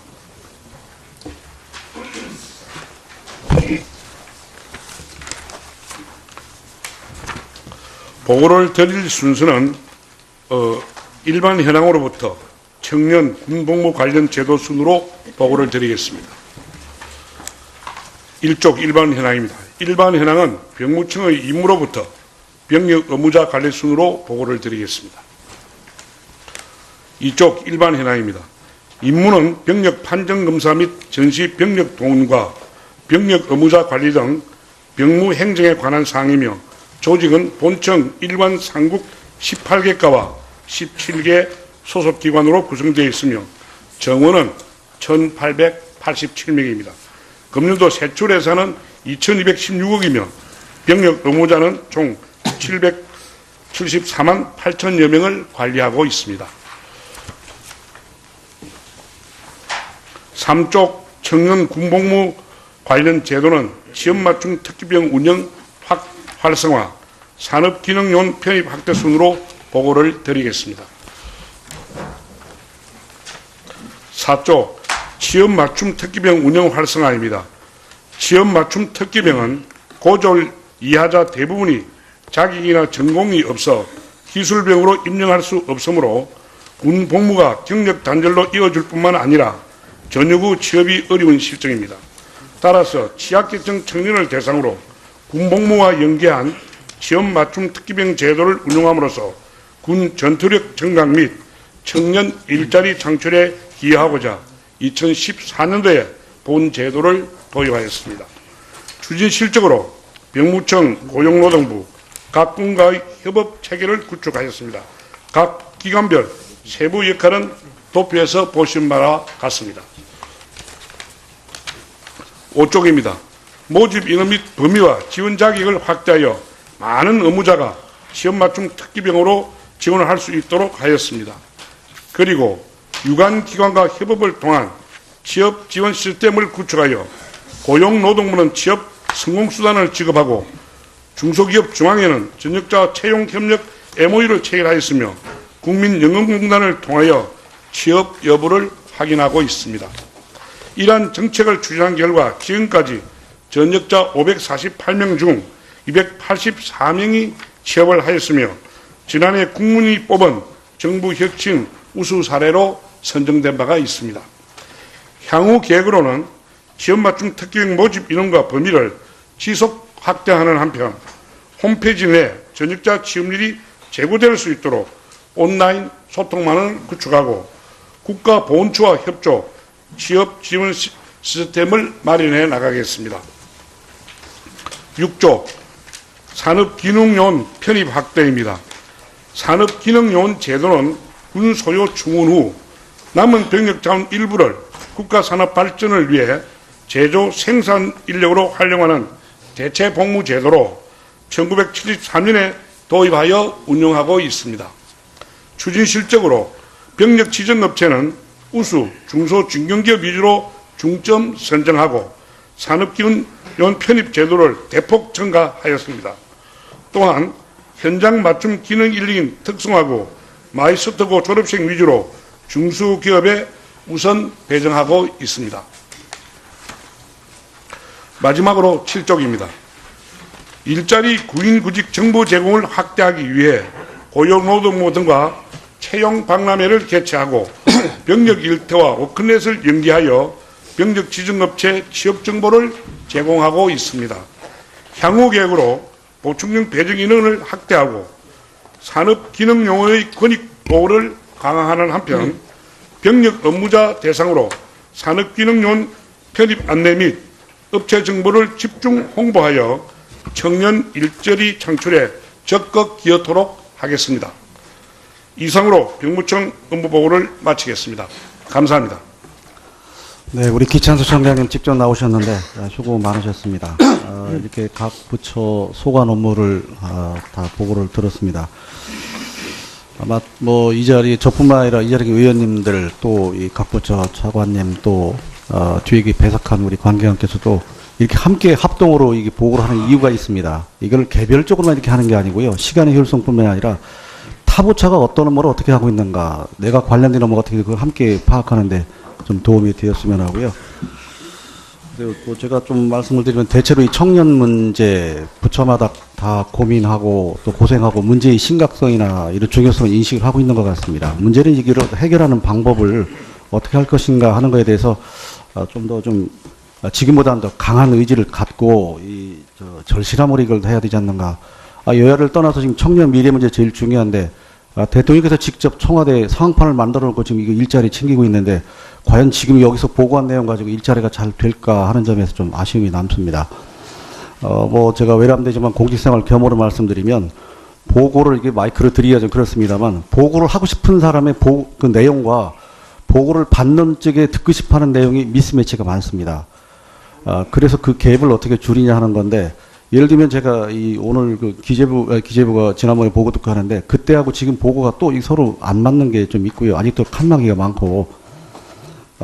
보고를 드릴 순서는 일반 현황으로부터 청년 군복무 관련 제도 순으로 보고를 드리겠습니다. 1쪽 일반 현황입니다. 일반 현황은 병무청의 임무로부터 병력 의무자 관리 순으로 보고를 드리겠습니다. 2쪽 일반 현황입니다. 임무는 병력 판정 검사 및 전시 병력 동원과 병력 의무자 관리 등 병무 행정에 관한 사항이며 조직은 본청 일관 상국 18개과와 17개 소속기관으로 구성되어 있으며 정원은 1,887명입니다. 금년도 세출 예산은 2,216억이며 병력 의무자는 총 774만 8천여 명을 관리하고 있습니다. 3쪽 청년 군복무 관련 제도는 지역맞춤 특기병 운영 활성화, 산업기능요원 편입 확대 순으로 보고를 드리겠습니다. 4조 취업맞춤 특기병 운영 활성화입니다. 취업맞춤 특기병은 고졸 이하자 대부분이 자격이나 전공이 없어 기술병으로 임명할 수 없으므로 군 복무가 경력 단절로 이어질 뿐만 아니라 전역 후 취업이 어려운 실정입니다. 따라서 취약계층 청년을 대상으로 군복무와 연계한 취업맞춤 특기병 제도를 운영함으로써 군 전투력 증강 및 청년 일자리 창출에 기여하고자 2014년도에 본 제도를 도입하였습니다. 추진 실적으로 병무청, 고용노동부, 각 군과의 협업 체계를 구축하였습니다. 각 기관별 세부 역할은 도표에서 보신 바와 같습니다. 5쪽입니다. 모집 인원 및 범위와 지원 자격을 확대하여 많은 의무자가 취업맞춤 특기병으로 지원을 할 수 있도록 하였습니다. 그리고 유관기관과 협업을 통한 취업 지원 시스템을 구축하여 고용노동부는 취업 성공수단을 지급하고 중소기업 중앙회는 전역자 채용 협력 MOU를 체결하였으며 국민연금공단을 통하여 취업 여부를 확인하고 있습니다. 이러한 정책을 추진한 결과 지금까지 전역자 548명 중 284명이 취업을 하였으며 지난해 국민이 뽑은 정부 혁신 우수 사례로 선정된 바가 있습니다. 향후 계획으로는 취업맞춤 특기형 모집 인원과 범위를 지속 확대하는 한편 홈페이지 내 전역자 취업률이 제고될 수 있도록 온라인 소통망을 구축하고 국가보훈처와 협조, 취업 지원 시스템을 마련해 나가겠습니다. 6조 산업기능요원 편입 확대입니다. 산업기능요원 제도는 군 소요 충원 후 남은 병력 자원 일부를 국가 산업 발전을 위해 제조 생산 인력으로 활용하는 대체 복무 제도로 1973년에 도입하여 운영하고 있습니다. 추진 실적으로 병력 지정업체는 우수, 중소, 중견기업 위주로 중점 선정하고 산업기능요원 편입 제도를 대폭 증가하였습니다. 또한 현장 맞춤 기능 인력인 특성화고 마이스터고 졸업생 위주로 중소기업에 우선 배정하고 있습니다. 마지막으로 7쪽입니다. 일자리 구인 구직 정보 제공을 확대하기 위해 고용노동부 등과 채용 박람회를 개최하고 병력 일터와 워크넷을 연계하여 병력 지정업체 취업 정보를 제공하고 있습니다. 향후 계획으로 보충형 배정 인원을 확대하고 산업기능용어의 권익 보호를 강화하는 한편 병력 업무자 대상으로 산업기능요원 편입 안내 및 업체 정보를 집중 홍보하여 청년 일자리 창출에 적극 기여토록 하겠습니다. 이상으로 병무청 업무보고를 마치겠습니다. 감사합니다. 네, 우리 기찬수 청장님 직접 나오셨는데 수고 많으셨습니다. 이렇게 각 부처 소관 업무를 다 보고를 들었습니다. 아마 뭐 이 자리 저뿐만 아니라 이 자리 의원님들 또 이 각 부처 차관님 또 뒤에 배석한 우리 관계관께서도 이렇게 함께 합동으로 이게 보고를 하는 이유가 있습니다. 이걸 개별적으로만 이렇게 하는 게 아니고요. 시간의 효율성뿐만 아니라 타부처가 어떤 업무를 어떻게 하고 있는가, 내가 관련된 업무가 어떻게 그걸 함께 파악하는데 좀 도움이 되었으면 하고요. 그리고 또 제가 좀 말씀을 드리면 대체로 이 청년 문제 부처마다 다 고민하고 또 고생하고 문제의 심각성이나 이런 중요성을 인식을 하고 있는 것 같습니다. 문제는 이걸 해결하는 방법을 어떻게 할 것인가 하는 것에 대해서 좀 더 지금보다는 더 강한 의지를 갖고 절실함으로 이걸 해야 되지 않는가. 여야를 떠나서 지금 청년 미래 문제 제일 중요한데 대통령께서 직접 청와대 상황판을 만들어 놓고 지금 이거 일자리 챙기고 있는데 과연 지금 여기서 보고한 내용 가지고 일자리가 잘 될까 하는 점에서 좀 아쉬움이 남습니다. 뭐 제가 외람되지만 공직생활 겸으로 말씀드리면 보고를 이게 마이크로 드리기가 좀 그렇습니다만 보고를 하고 싶은 사람의 그 내용과 보고를 받는 쪽에 듣고 싶어 하는 내용이 미스매치가 많습니다. 그래서 그 갭을 어떻게 줄이냐 하는 건데 예를 들면 제가 오늘 그 기재부가 지난번에 보고 듣고 하는데 그때하고 지금 보고가 또 서로 안 맞는 게 좀 있고요. 아직도 칸막이가 많고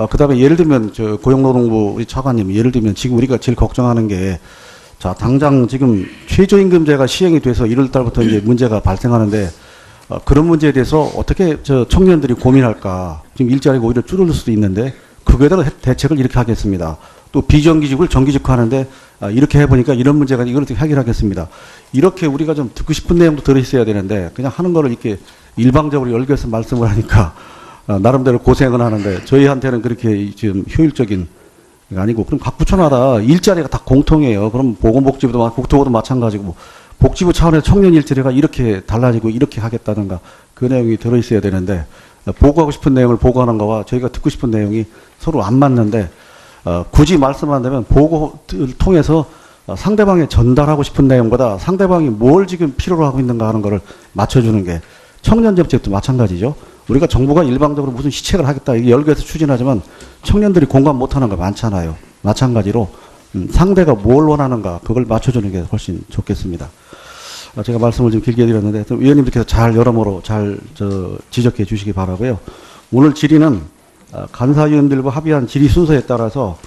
그 다음에 예를 들면 고용노동부 우리 차관님 예를 들면 지금 우리가 제일 걱정하는 게 자, 당장 지금 최저임금제가 시행이 돼서 1월 달부터 이제 문제가 발생하는데 그런 문제에 대해서 어떻게 청년들이 고민할까. 지금 일자리가 오히려 줄어들 수도 있는데 그거에다가 대책을 이렇게 하겠습니다. 또 비정규직을 정규직화 하는데 이렇게 해보니까 이런 문제가 이걸 어떻게 해결하겠습니다. 이렇게 우리가 좀 듣고 싶은 내용도 들어있어야 되는데 그냥 하는 거를 이렇게 일방적으로 열겨서 말씀을 하니까 나름대로 고생을 하는데 저희한테는 그렇게 지금 효율적인 게 아니고 그럼 각 부처마다 일자리가 다 공통이에요. 그럼 보건복지부도 국토부도 마찬가지고 복지부 차원에서 청년 일자리가 이렇게 달라지고 이렇게 하겠다든가 그 내용이 들어있어야 되는데 보고하고 싶은 내용을 보고하는 거와 저희가 듣고 싶은 내용이 서로 안 맞는데 굳이 말씀한다면 보고를 통해서 상대방에 전달하고 싶은 내용보다 상대방이 뭘 지금 필요로 하고 있는가 하는 거를 맞춰주는 게 청년 정책도 마찬가지죠. 우리가 정부가 일방적으로 무슨 시책을 하겠다 이게 열개해서 추진하지만 청년들이 공감 못하는 거 많잖아요. 마찬가지로 상대가 뭘 원하는가 그걸 맞춰주는 게 훨씬 좋겠습니다. 제가 말씀을 좀 길게 드렸는데 위원님들께서 잘 여러모로 잘 지적해 주시기 바라고요. 오늘 질의는 간사위원들과 합의한 질의 순서에 따라서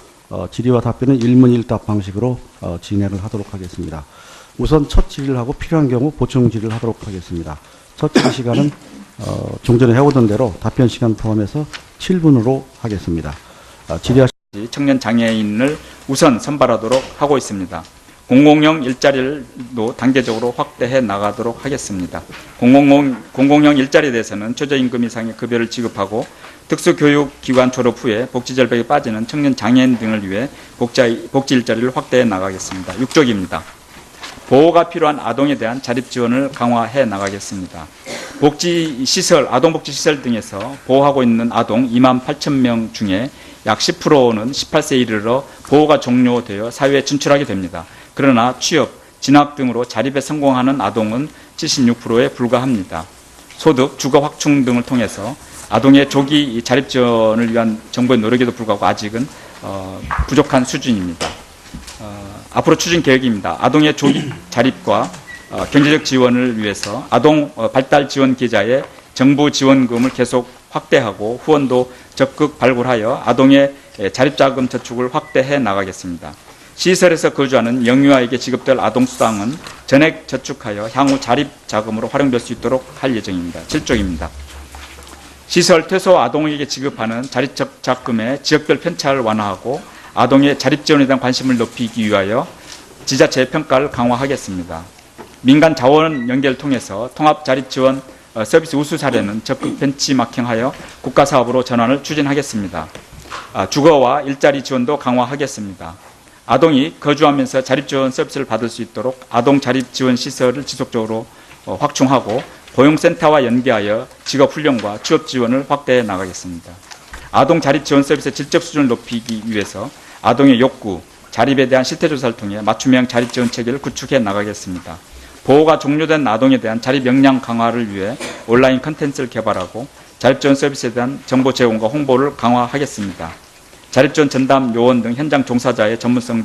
질의와 답변은 일문일답 방식으로 진행을 하도록 하겠습니다. 우선 첫 질의를 하고 필요한 경우 보충 질의를 하도록 하겠습니다. 첫 질의 시간은 종전에 해오던 대로 답변 시간 포함해서 7분으로 하겠습니다. 질의하시 청년 장애인을 우선 선발하도록 하고 있습니다. 공공형 일자리도 단계적으로 확대해 나가도록 하겠습니다. 공공형 일자리에 대해서는 최저임금 이상의 급여를 지급하고 특수교육기관 졸업 후에 복지절벽에 빠지는 청년 장애인 등을 위해 복지 일자리를 확대해 나가겠습니다. 6쪽입니다. 보호가 필요한 아동에 대한 자립 지원을 강화해 나가겠습니다. 복지시설, 아동복지시설 등에서 보호하고 있는 아동 2만 8천 명 중에 약 10%는 18세에 이르러 보호가 종료되어 사회에 진출하게 됩니다. 그러나 취업, 진학 등으로 자립에 성공하는 아동은 76%에 불과합니다. 소득, 주거 확충 등을 통해서 아동의 조기 자립 지원을 위한 정부의 노력에도 불구하고 아직은 부족한 수준입니다. 앞으로 추진 계획입니다. 아동의 조기 자립과 경제적 지원을 위해서 아동 발달 지원 계좌에 정부 지원금을 계속 확대하고 후원도 적극 발굴하여 아동의 자립자금 저축을 확대해 나가겠습니다. 시설에서 거주하는 영유아에게 지급될 아동수당은 전액 저축하여 향후 자립자금으로 활용될 수 있도록 할 예정입니다. 7조입니다. 시설 퇴소 아동에게 지급하는 자립자금의 지역별 편차를 완화하고 아동의 자립지원에 대한 관심을 높이기 위하여 지자체의 평가를 강화하겠습니다. 민간 자원 연계를 통해서 통합자립지원 서비스 우수 사례는 적극 벤치마킹하여 국가사업으로 전환을 추진하겠습니다. 주거와 일자리 지원도 강화하겠습니다. 아동이 거주하면서 자립지원 서비스를 받을 수 있도록 아동 자립지원 시설을 지속적으로 확충하고 고용센터와 연계하여 직업훈련과 취업지원을 확대해 나가겠습니다. 아동 자립지원 서비스의 질적 수준을 높이기 위해서 아동의 욕구, 자립에 대한 실태조사를 통해 맞춤형 자립지원 체계를 구축해 나가겠습니다. 보호가 종료된 아동에 대한 자립 역량 강화를 위해 온라인 콘텐츠를 개발하고 자립지원 서비스에 대한 정보 제공과 홍보를 강화하겠습니다. 자립지원 전담 요원 등 현장 종사자의 전문성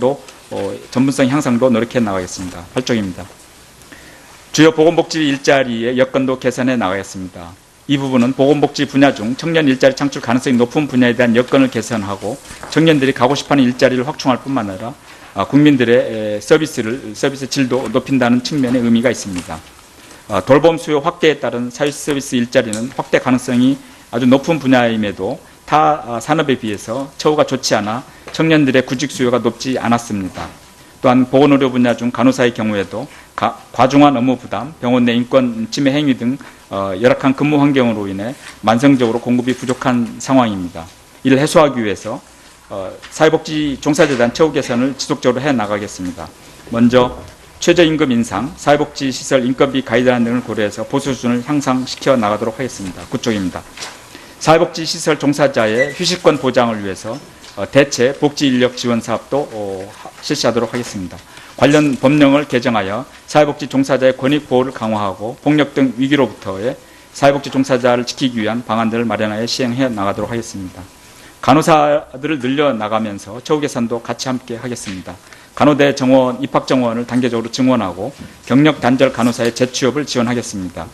향상도 노력해 나가겠습니다. 8쪽입니다. 주요 보건복지 일자리의 여건도 개선해 나가겠습니다. 이 부분은 보건복지 분야 중 청년 일자리 창출 가능성이 높은 분야에 대한 여건을 개선하고 청년들이 가고 싶어하는 일자리를 확충할 뿐만 아니라 국민들의 서비스 질도 높인다는 측면의 의미가 있습니다. 돌봄 수요 확대에 따른 사회서비스 일자리는 확대 가능성이 아주 높은 분야임에도 타 산업에 비해서 처우가 좋지 않아 청년들의 구직 수요가 높지 않았습니다. 또한 보건의료 분야 중 간호사의 경우에도 과중한 업무 부담, 병원 내 인권 침해 행위 등 열악한 근무 환경으로 인해 만성적으로 공급이 부족한 상황입니다. 이를 해소하기 위해서 사회복지 종사자에 대한 처우 개선을 지속적으로 해 나가겠습니다. 먼저 최저임금 인상, 사회복지시설 인건비 가이드라인 등을 고려해서 보수 수준을 향상시켜 나가도록 하겠습니다. 9쪽입니다. 사회복지시설 종사자의 휴식권 보장을 위해서 대체 복지인력 지원 사업도 실시하도록 하겠습니다. 관련 법령을 개정하여 사회복지 종사자의 권익 보호를 강화하고 폭력 등 위기로부터의 사회복지 종사자를 지키기 위한 방안들을 마련하여 시행해 나가도록 하겠습니다. 간호사들을 늘려나가면서 처우 개선도 같이 함께 하겠습니다. 간호대 정원, 입학 정원을 단계적으로 증원하고 경력 단절 간호사의 재취업을 지원하겠습니다.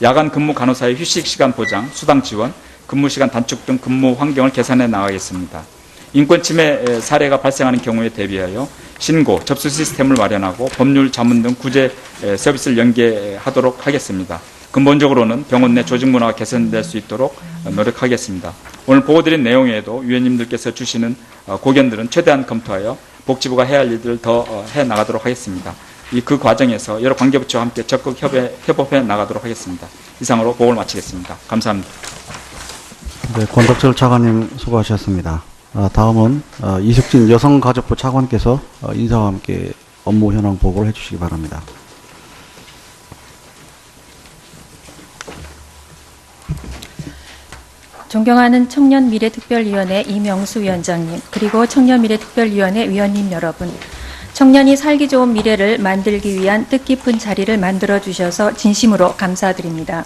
야간 근무 간호사의 휴식 시간 보장, 수당 지원, 근무 시간 단축 등 근무 환경을 개선해 나가겠습니다. 인권 침해 사례가 발생하는 경우에 대비하여 신고, 접수 시스템을 마련하고 법률 자문 등 구제 서비스를 연계하도록 하겠습니다. 근본적으로는 병원 내 조직 문화가 개선될 수 있도록 노력하겠습니다. 오늘 보고드린 내용에도 위원님들께서 주시는 고견들은 최대한 검토하여 복지부가 해야 할 일들을 더 해나가도록 하겠습니다. 그 과정에서 여러 관계부처와 함께 적극 협업해 나가도록 하겠습니다. 이상으로 보고를 마치겠습니다. 감사합니다. 네, 권덕철 차관님 수고하셨습니다. 다음은 이숙진 여성가족부 차관께서 인사와 함께 업무 현황 보고를 해주시기 바랍니다. 존경하는 청년미래특별위원회 이명수 위원장님, 그리고 청년미래특별위원회 위원님 여러분, 청년이 살기 좋은 미래를 만들기 위한 뜻깊은 자리를 만들어주셔서 진심으로 감사드립니다.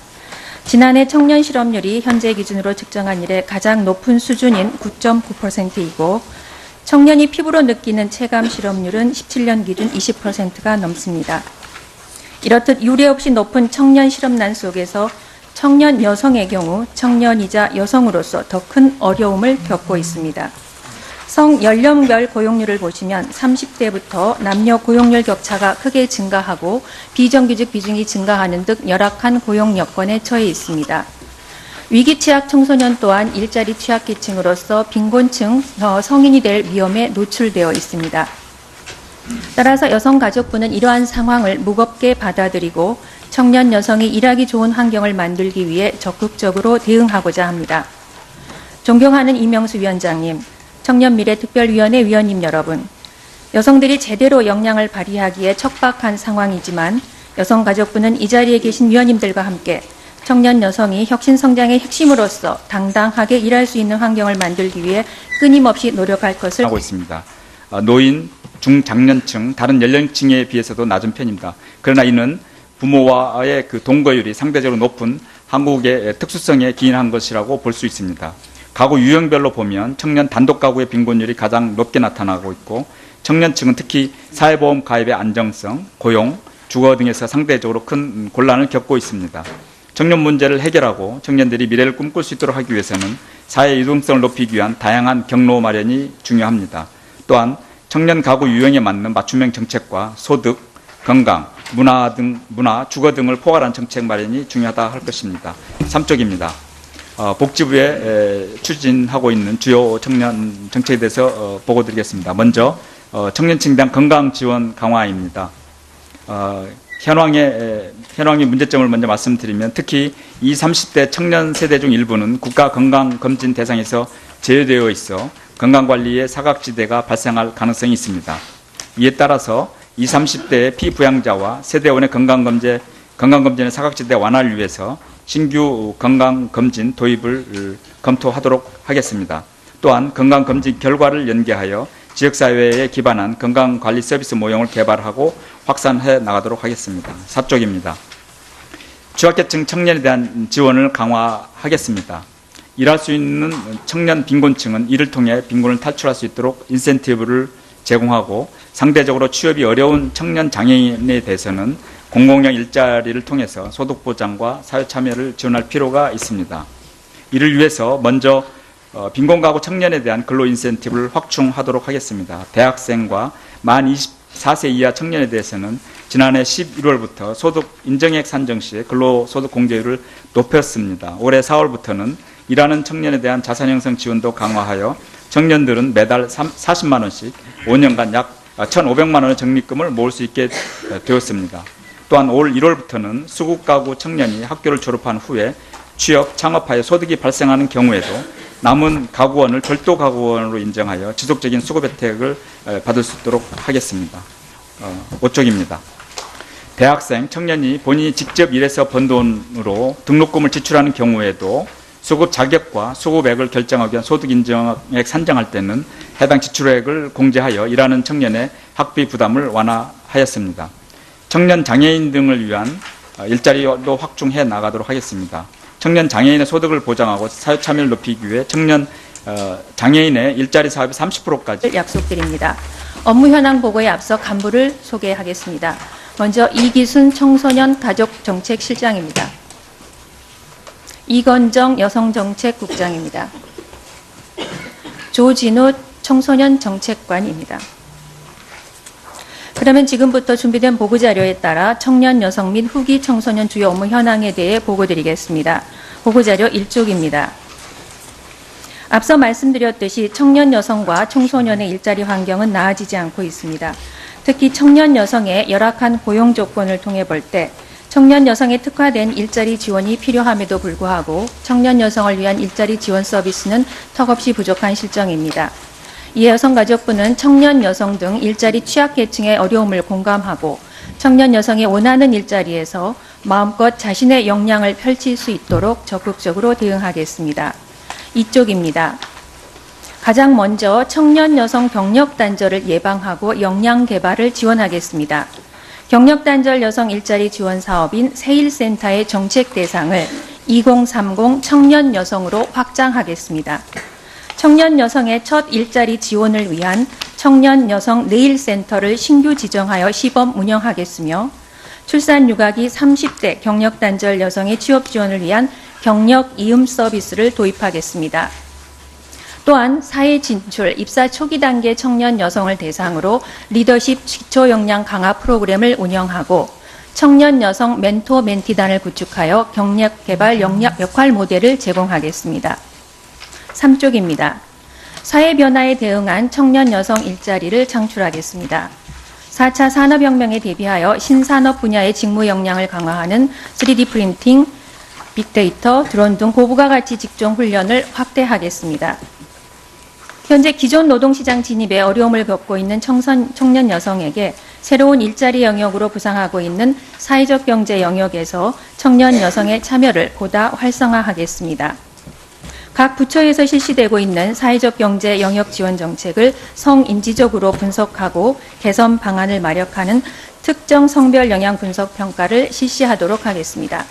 지난해 청년 실업률이 현재 기준으로 측정한 이래 가장 높은 수준인 9.9%이고 청년이 피부로 느끼는 체감 실업률은 17년 기준 20%가 넘습니다. 이렇듯 유례없이 높은 청년 실업난 속에서 청년 여성의 경우 청년이자 여성으로서 더 큰 어려움을 겪고 있습니다. 성 연령별 고용률을 보시면 30대부터 남녀 고용률 격차가 크게 증가하고 비정규직 비중이 증가하는 등 열악한 고용 여건에 처해 있습니다. 위기 취약 청소년 또한 일자리 취약계층으로서 빈곤층 성인이 될 위험에 노출되어 있습니다. 따라서 여성가족부는 이러한 상황을 무겁게 받아들이고 청년 여성이 일하기 좋은 환경을 만들기 위해 적극적으로 대응하고자 합니다. 존경하는 이명수 위원장님, 청년미래특별위원회 위원님 여러분, 여성들이 제대로 역량을 발휘하기에 척박한 상황이지만 여성가족부는 이 자리에 계신 위원님들과 함께 청년 여성이 혁신 성장의 핵심으로서 당당하게 일할 수 있는 환경을 만들기 위해 끊임없이 노력할 것을 하고 있습니다. 노인, 중장년층, 다른 연령층에 비해서도 낮은 편입니다. 그러나 이는 부모와의 그 동거율이 상대적으로 높은 한국의 특수성에 기인한 것이라고 볼 수 있습니다. 가구 유형별로 보면 청년 단독 가구의 빈곤율이 가장 높게 나타나고 있고 청년층은 특히 사회보험 가입의 안정성, 고용, 주거 등에서 상대적으로 큰 곤란을 겪고 있습니다. 청년 문제를 해결하고 청년들이 미래를 꿈꿀 수 있도록 하기 위해서는 사회 유동성을 높이기 위한 다양한 경로 마련이 중요합니다. 또한 청년 가구 유형에 맞는 맞춤형 정책과 소득, 건강, 문화, 주거 등을 포괄한 정책 마련이 중요하다 할 것입니다. 3쪽입니다. 복지부에 추진하고 있는 주요 청년 정책에 대해서 보고드리겠습니다. 먼저 청년층에 대한 건강 지원 강화입니다. 현황의 문제점을 먼저 말씀드리면 특히 20, 30대 청년 세대 중 일부는 국가 건강검진 대상에서 제외되어 있어 건강관리에 사각지대가 발생할 가능성이 있습니다. 이에 따라서 20, 30대의 피부양자와 세대원의 건강검진의 사각지대 완화를 위해서 신규 건강검진 도입을 검토하도록 하겠습니다. 또한 건강검진 결과를 연계하여 지역사회에 기반한 건강관리 서비스 모형을 개발하고 확산해 나가도록 하겠습니다. 4쪽입니다. 취약계층 청년에 대한 지원을 강화하겠습니다. 일할 수 있는 청년 빈곤층은 이를 통해 빈곤을 탈출할 수 있도록 인센티브를 제공하고 상대적으로 취업이 어려운 청년 장애인에 대해서는 공공형 일자리를 통해서 소득 보장과 사회 참여를 지원할 필요가 있습니다. 이를 위해서 먼저 빈곤가구 청년에 대한 근로 인센티브를 확충하도록 하겠습니다. 대학생과 만 24세 이하 청년에 대해서는 지난해 11월부터 소득 인정액 산정 시 근로소득 공제율을 높였습니다. 올해 4월부터는 일하는 청년에 대한 자산 형성 지원도 강화하여 청년들은 매달 40만 원씩 5년간 약 1,500만 원의 적립금을 모을 수 있게 되었습니다. 또한 올 1월부터는 수급가구 청년이 학교를 졸업한 후에 취업, 창업하여 소득이 발생하는 경우에도 남은 가구원을 별도 가구원으로 인정하여 지속적인 수급 혜택을 받을 수 있도록 하겠습니다. 5쪽입니다. 대학생, 청년이 본인이 직접 일해서 번 돈으로 등록금을 지출하는 경우에도 수급 자격과 수급액을 결정하기 위한 소득 인정액 산정할 때는 해당 지출액을 공제하여 일하는 청년의 학비 부담을 완화하였습니다. 청년 장애인 등을 위한 일자리도 확충해 나가도록 하겠습니다. 청년 장애인의 소득을 보장하고 사회 참여를 높이기 위해 청년 장애인의 일자리 사업의 30%까지 약속드립니다. 업무 현황 보고에 앞서 간부를 소개하겠습니다. 먼저 이기순 청소년 가족정책실장입니다. 이건정 여성정책국장입니다. 조진우 청소년정책관입니다. 그러면 지금부터 준비된 보고자료에 따라 청년 여성 및 후기 청소년 주요 업무 현황에 대해 보고드리겠습니다. 보고자료 1쪽입니다. 앞서 말씀드렸듯이 청년 여성과 청소년의 일자리 환경은 나아지지 않고 있습니다. 특히 청년 여성의 열악한 고용 조건을 통해 볼 때 청년 여성에 특화된 일자리 지원이 필요함에도 불구하고 청년 여성을 위한 일자리 지원 서비스는 턱없이 부족한 실정입니다. 이에 여성가족부는 청년 여성 등 일자리 취약계층의 어려움을 공감하고 청년 여성이 원하는 일자리에서 마음껏 자신의 역량을 펼칠 수 있도록 적극적으로 대응하겠습니다. 이쪽입니다. 가장 먼저 청년 여성 경력 단절을 예방하고 역량 개발을 지원하겠습니다. 경력 단절 여성 일자리 지원 사업인 세일센터의 정책 대상을 2030 청년 여성으로 확장하겠습니다. 청년 여성의 첫 일자리 지원을 위한 청년 여성 내일센터를 신규 지정하여 시범 운영하겠으며 출산 육아기 30대 경력 단절 여성의 취업 지원을 위한 경력 이음 서비스를 도입하겠습니다. 또한 사회 진출, 입사 초기 단계 청년 여성을 대상으로 리더십 기초 역량 강화 프로그램을 운영하고 청년 여성 멘토 멘티단을 구축하여 경력 개발 역할 모델을 제공하겠습니다. 3쪽입니다. 사회 변화에 대응한 청년 여성 일자리를 창출하겠습니다. 4차 산업혁명에 대비하여 신산업 분야의 직무 역량을 강화하는 3D 프린팅, 빅데이터, 드론 등 고부가 가치 직종 훈련을 확대하겠습니다. 현재 기존 노동시장 진입에 어려움을 겪고 있는 청년 여성에게 새로운 일자리 영역으로 부상하고 있는 사회적 경제 영역에서 청년 여성의 참여를 보다 활성화하겠습니다. 각 부처에서 실시되고 있는 사회적 경제 영역 지원 정책을 성인지적으로 분석하고 개선 방안을 마련하는 특정 성별 영향 분석 평가를 실시하도록 하겠습니다.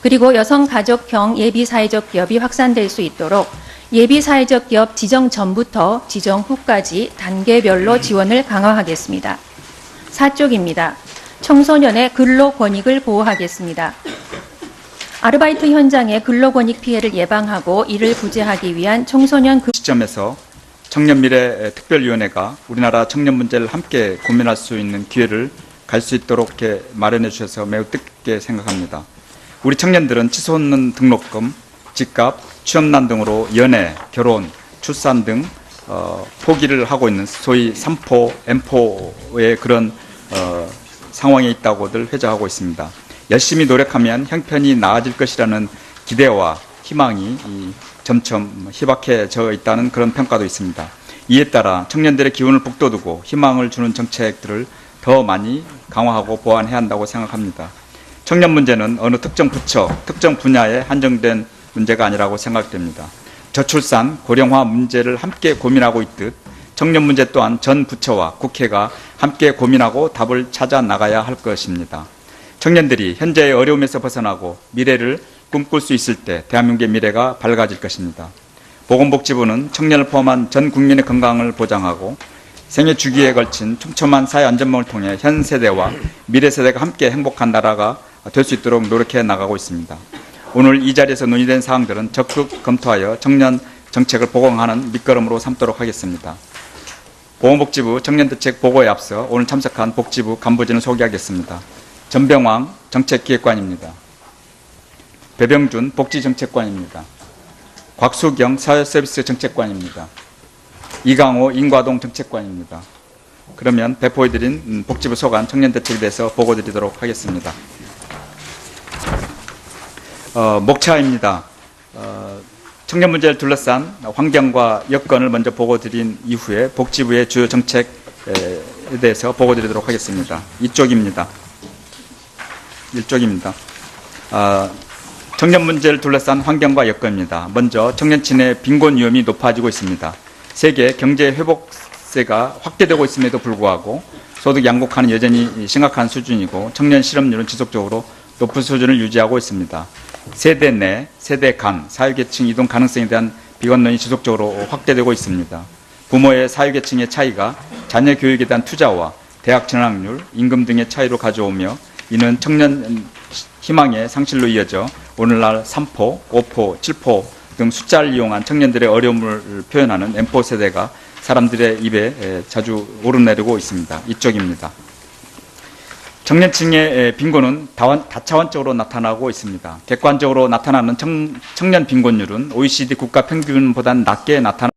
그리고 여성가족형 예비사회적 기업이 확산될 수 있도록 예비사회적 기업 지정 전부터 지정 후까지 단계별로 지원을 강화하겠습니다. 4쪽입니다. 청소년의 근로권익을 보호하겠습니다. 아르바이트 현장의 근로권익 피해를 예방하고 이를 구제하기 위한 청소년 시점에서 청년미래특별위원회가 우리나라 청년 문제를 함께 고민할 수 있는 기회를 갈 수 있도록 이렇게 마련해 주셔서 매우 뜻깊게 생각합니다. 우리 청년들은 치솟는 등록금, 집값, 취업난 등으로 연애, 결혼, 출산 등 포기를 하고 있는 소위 3포, M포의 그런 상황에 있다고들 회자하고 있습니다. 열심히 노력하면 형편이 나아질 것이라는 기대와 희망이 점점 희박해져 있다는 그런 평가도 있습니다. 이에 따라 청년들의 기운을 북돋우고 희망을 주는 정책들을 더 많이 강화하고 보완해야 한다고 생각합니다. 청년 문제는 어느 특정 부처, 특정 분야에 한정된 문제가 아니라고 생각됩니다. 저출산, 고령화 문제를 함께 고민하고 있듯 청년 문제 또한 전 부처와 국회가 함께 고민하고 답을 찾아 나가야 할 것입니다. 청년들이 현재의 어려움에서 벗어나고 미래를 꿈꿀 수 있을 때 대한민국의 미래가 밝아질 것입니다. 보건복지부는 청년을 포함한 전 국민의 건강을 보장하고 생애 주기에 걸친 촘촘한 사회 안전망을 통해 현 세대와 미래 세대가 함께 행복한 나라가 될 수 있도록 노력해 나가고 있습니다. 오늘 이 자리에서 논의된 사항들은 적극 검토하여 청년 정책을 보강하는 밑거름으로 삼도록 하겠습니다. 보건복지부 청년대책 보고에 앞서 오늘 참석한 복지부 간부진을 소개하겠습니다. 전병왕 정책기획관입니다. 배병준 복지정책관입니다. 곽수경 사회서비스 정책관입니다. 이강호 인과동 정책관입니다. 그러면 배포해드린 복지부 소관 청년대책에 대해서 보고드리도록 하겠습니다. 목차입니다. 청년 문제를 둘러싼 환경과 여건을 먼저 보고드린 이후에 복지부의 주요 정책에 대해서 보고드리도록 하겠습니다. 이쪽입니다. 청년 문제를 둘러싼 환경과 여건입니다. 먼저 청년층의 빈곤 위험이 높아지고 있습니다. 세계 경제 회복세가 확대되고 있음에도 불구하고 소득 양극화는 여전히 심각한 수준이고 청년 실업률은 지속적으로 높은 수준을 유지하고 있습니다. 세대 내, 세대 간, 사회계층 이동 가능성에 대한 비관론이 지속적으로 확대되고 있습니다. 부모의 사회계층의 차이가 자녀 교육에 대한 투자와 대학 진학률, 임금 등의 차이로 가져오며 이는 청년 희망의 상실로 이어져 오늘날 3포, 5포, 7포 등 숫자를 이용한 청년들의 어려움을 표현하는 M포 세대가 사람들의 입에 자주 오르내리고 있습니다. 이쪽입니다. 청년층의 빈곤은 다차원적으로 나타나고 있습니다. 객관적으로 나타나는 청년 빈곤율은 OECD 국가 평균보다 낮게 나타납니다.